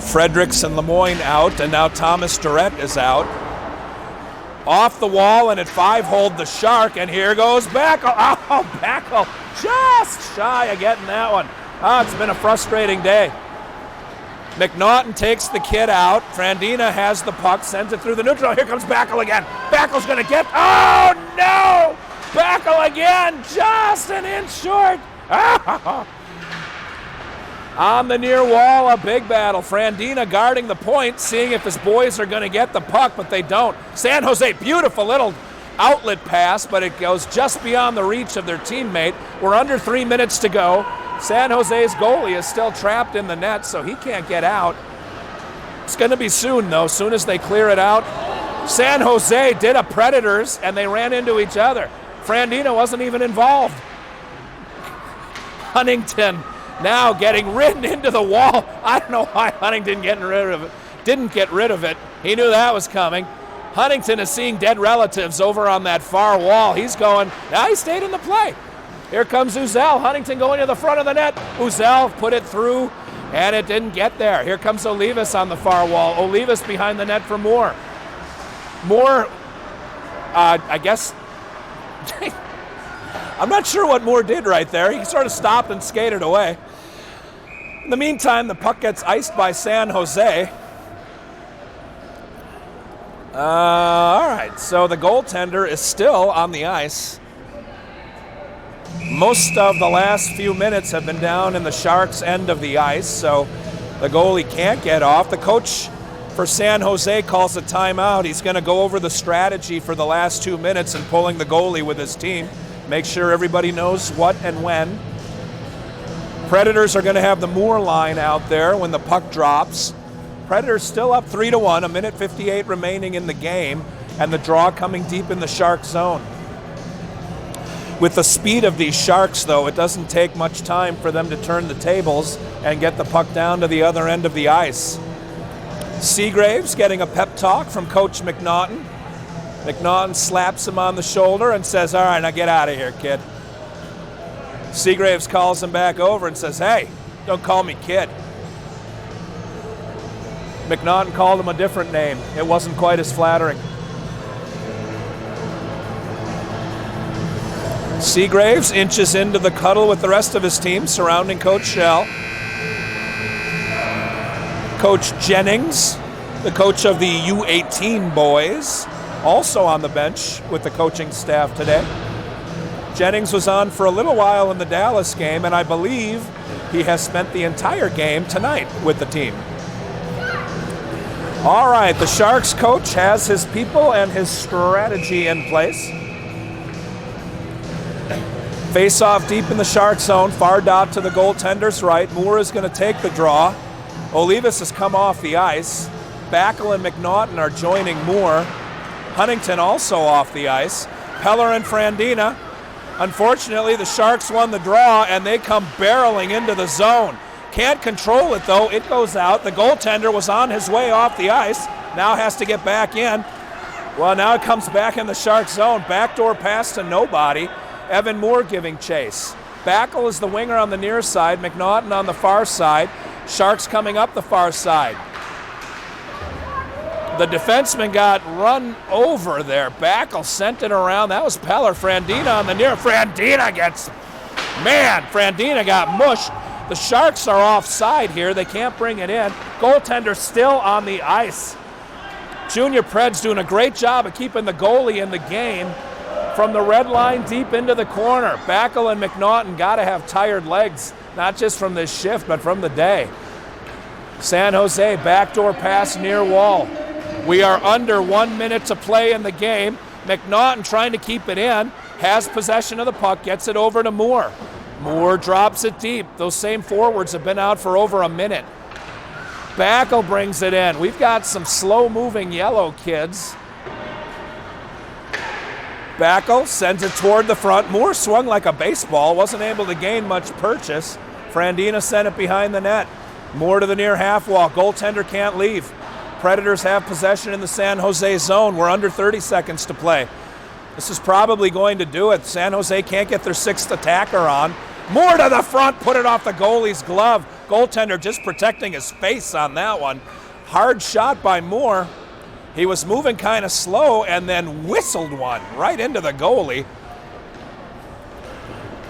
Fredericks and Lemoyne out, and now Thomas Durrett is out. Off the wall and at 5-hold the Shark, and here goes Backel. Oh, Backel just shy of getting that one. It's been a frustrating day. McNaughton takes the kid out. Frandina has the puck, sends it through the neutral. Here comes Backel again. Backel's going to get... Oh, no! Backel again, just an inch short. On the near wall, a big battle. Frandina guarding the point, seeing if his boys are going to get the puck, but they don't. San Jose, beautiful little outlet pass, but it goes just beyond the reach of their teammate. We're under 3 minutes to go. San Jose's goalie is still trapped in the net, so he can't get out. It's going to be soon, though, soon as they clear it out. San Jose did a Predators, and they ran into each other. Frandina wasn't even involved. Huntington now getting ridden into the wall. I don't know why Huntington didn't get rid of it. He knew that was coming. Huntington is seeing dead relatives over on that far wall. He's going, now he stayed in the play. Here comes Uzel. Huntington going to the front of the net. Uzel put it through, and it didn't get there. Here comes Olivas on the far wall. Olivas behind the net for Moore. Moore, I guess, I'm not sure what Moore did right there. He sort of stopped and skated away. In the meantime, the puck gets iced by San Jose. All right, so the goaltender is still on the ice. Most of the last few minutes have been down in the Sharks' end of the ice, so the goalie can't get off. The coach for San Jose calls a timeout. He's going to go over the strategy for the last 2 minutes and pulling the goalie with his team. Make sure everybody knows what and when. Predators are going to have the Moore line out there when the puck drops. Predators still up 3-1, 1:58 remaining in the game, and the draw coming deep in the Shark zone. With the speed of these Sharks, though, it doesn't take much time for them to turn the tables and get the puck down to the other end of the ice. Seagraves getting a pep talk from Coach McNaughton. McNaughton slaps him on the shoulder and says, all right, now get out of here, kid. Seagraves calls him back over and says, hey, don't call me kid. McNaughton called him a different name. It wasn't quite as flattering. Seagraves inches into the cuddle with the rest of his team surrounding Coach Shell. Coach Jennings, the coach of the U18 boys, also on the bench with the coaching staff today. Jennings was on for a little while in the Dallas game, and I believe he has spent the entire game tonight with the team. All right, the Sharks coach has his people and his strategy in place. Face off deep in the Shark zone, far dot to the goaltender's right. Moore is going to take the draw. Olivas has come off the ice. Backel and McNaughton are joining Moore. Huntington also off the ice. Peller and Frandina. Unfortunately, the Sharks won the draw, and they come barreling into the zone. Can't control it, though. It goes out. The goaltender was on his way off the ice. Now has to get back in. Well, now it comes back in the Shark zone. Backdoor pass to nobody. Evan Moore giving chase. Backel is the winger on the near side. McNaughton on the far side. Sharks coming up the far side. The defenseman got run over there. Backel sent it around. That was Peller. Frandina on the near. Frandina got mushed. The Sharks are offside here. They can't bring it in. Goaltender still on the ice. Junior Pred's doing a great job of keeping the goalie in the game from the red line deep into the corner. Backel and McNaughton got to have tired legs, not just from this shift, but from the day. San Jose, backdoor pass near wall. We are under 1 minute to play in the game. McNaughton trying to keep it in, has possession of the puck, gets it over to Moore. Moore drops it deep. Those same forwards have been out for over a minute. Backel brings it in. We've got some slow-moving yellow kids. Backel sends it toward the front. Moore swung like a baseball, wasn't able to gain much purchase. Frandina sent it behind the net. Moore to the near half wall. Goaltender can't leave. Predators have possession in the San Jose zone. We're under 30 seconds to play. This is probably going to do it. San Jose can't get their sixth attacker on. Moore to the front, put it off the goalie's glove. Goaltender just protecting his face on that one. Hard shot by Moore. He was moving kind of slow and then whistled one right into the goalie.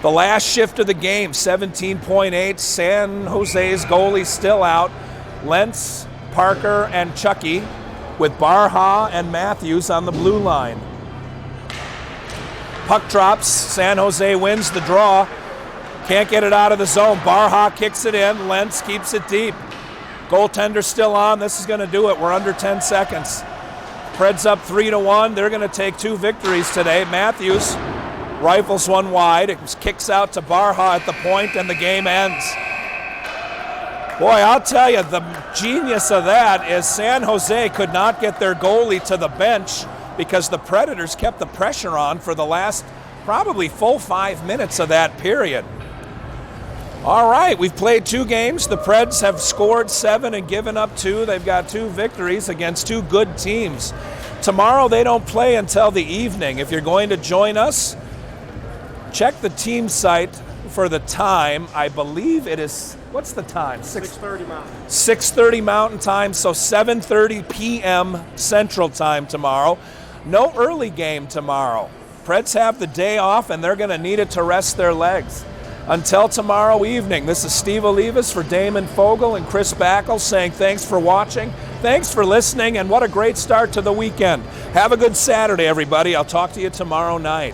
The last shift of the game, 17.8. San Jose's goalie still out. Lentz, Parker, and Chucky with Barha and Matthews on the blue line. Puck drops. San Jose wins the draw. Can't get it out of the zone. Barha kicks it in. Lentz keeps it deep. Goaltender still on. This is going to do it. We're under 10 seconds. Preds up 3-1. They're going to take 2 victories today. Matthews rifles one wide. It kicks out to Barha at the point, and the game ends. Boy, I'll tell you, the genius of that is San Jose could not get their goalie to the bench because the Predators kept the pressure on for the last probably full 5 minutes of that period. All right, we've played 2 games. The Preds have scored 7 and given up 2. They've got 2 victories against 2 good teams. Tomorrow they don't play until the evening. If you're going to join us, check the team site for the time. I believe it is, what's the time? 6:30 Mountain. 6:30 Mountain Time, so 7:30 p.m. Central Time tomorrow. No early game tomorrow. Preds have the day off, and they're going to need it to rest their legs. Until tomorrow evening, this is Steve Olivas for Damon Fogel and Chris Backel saying thanks for watching, thanks for listening, and what a great start to the weekend. Have a good Saturday, everybody. I'll talk to you tomorrow night.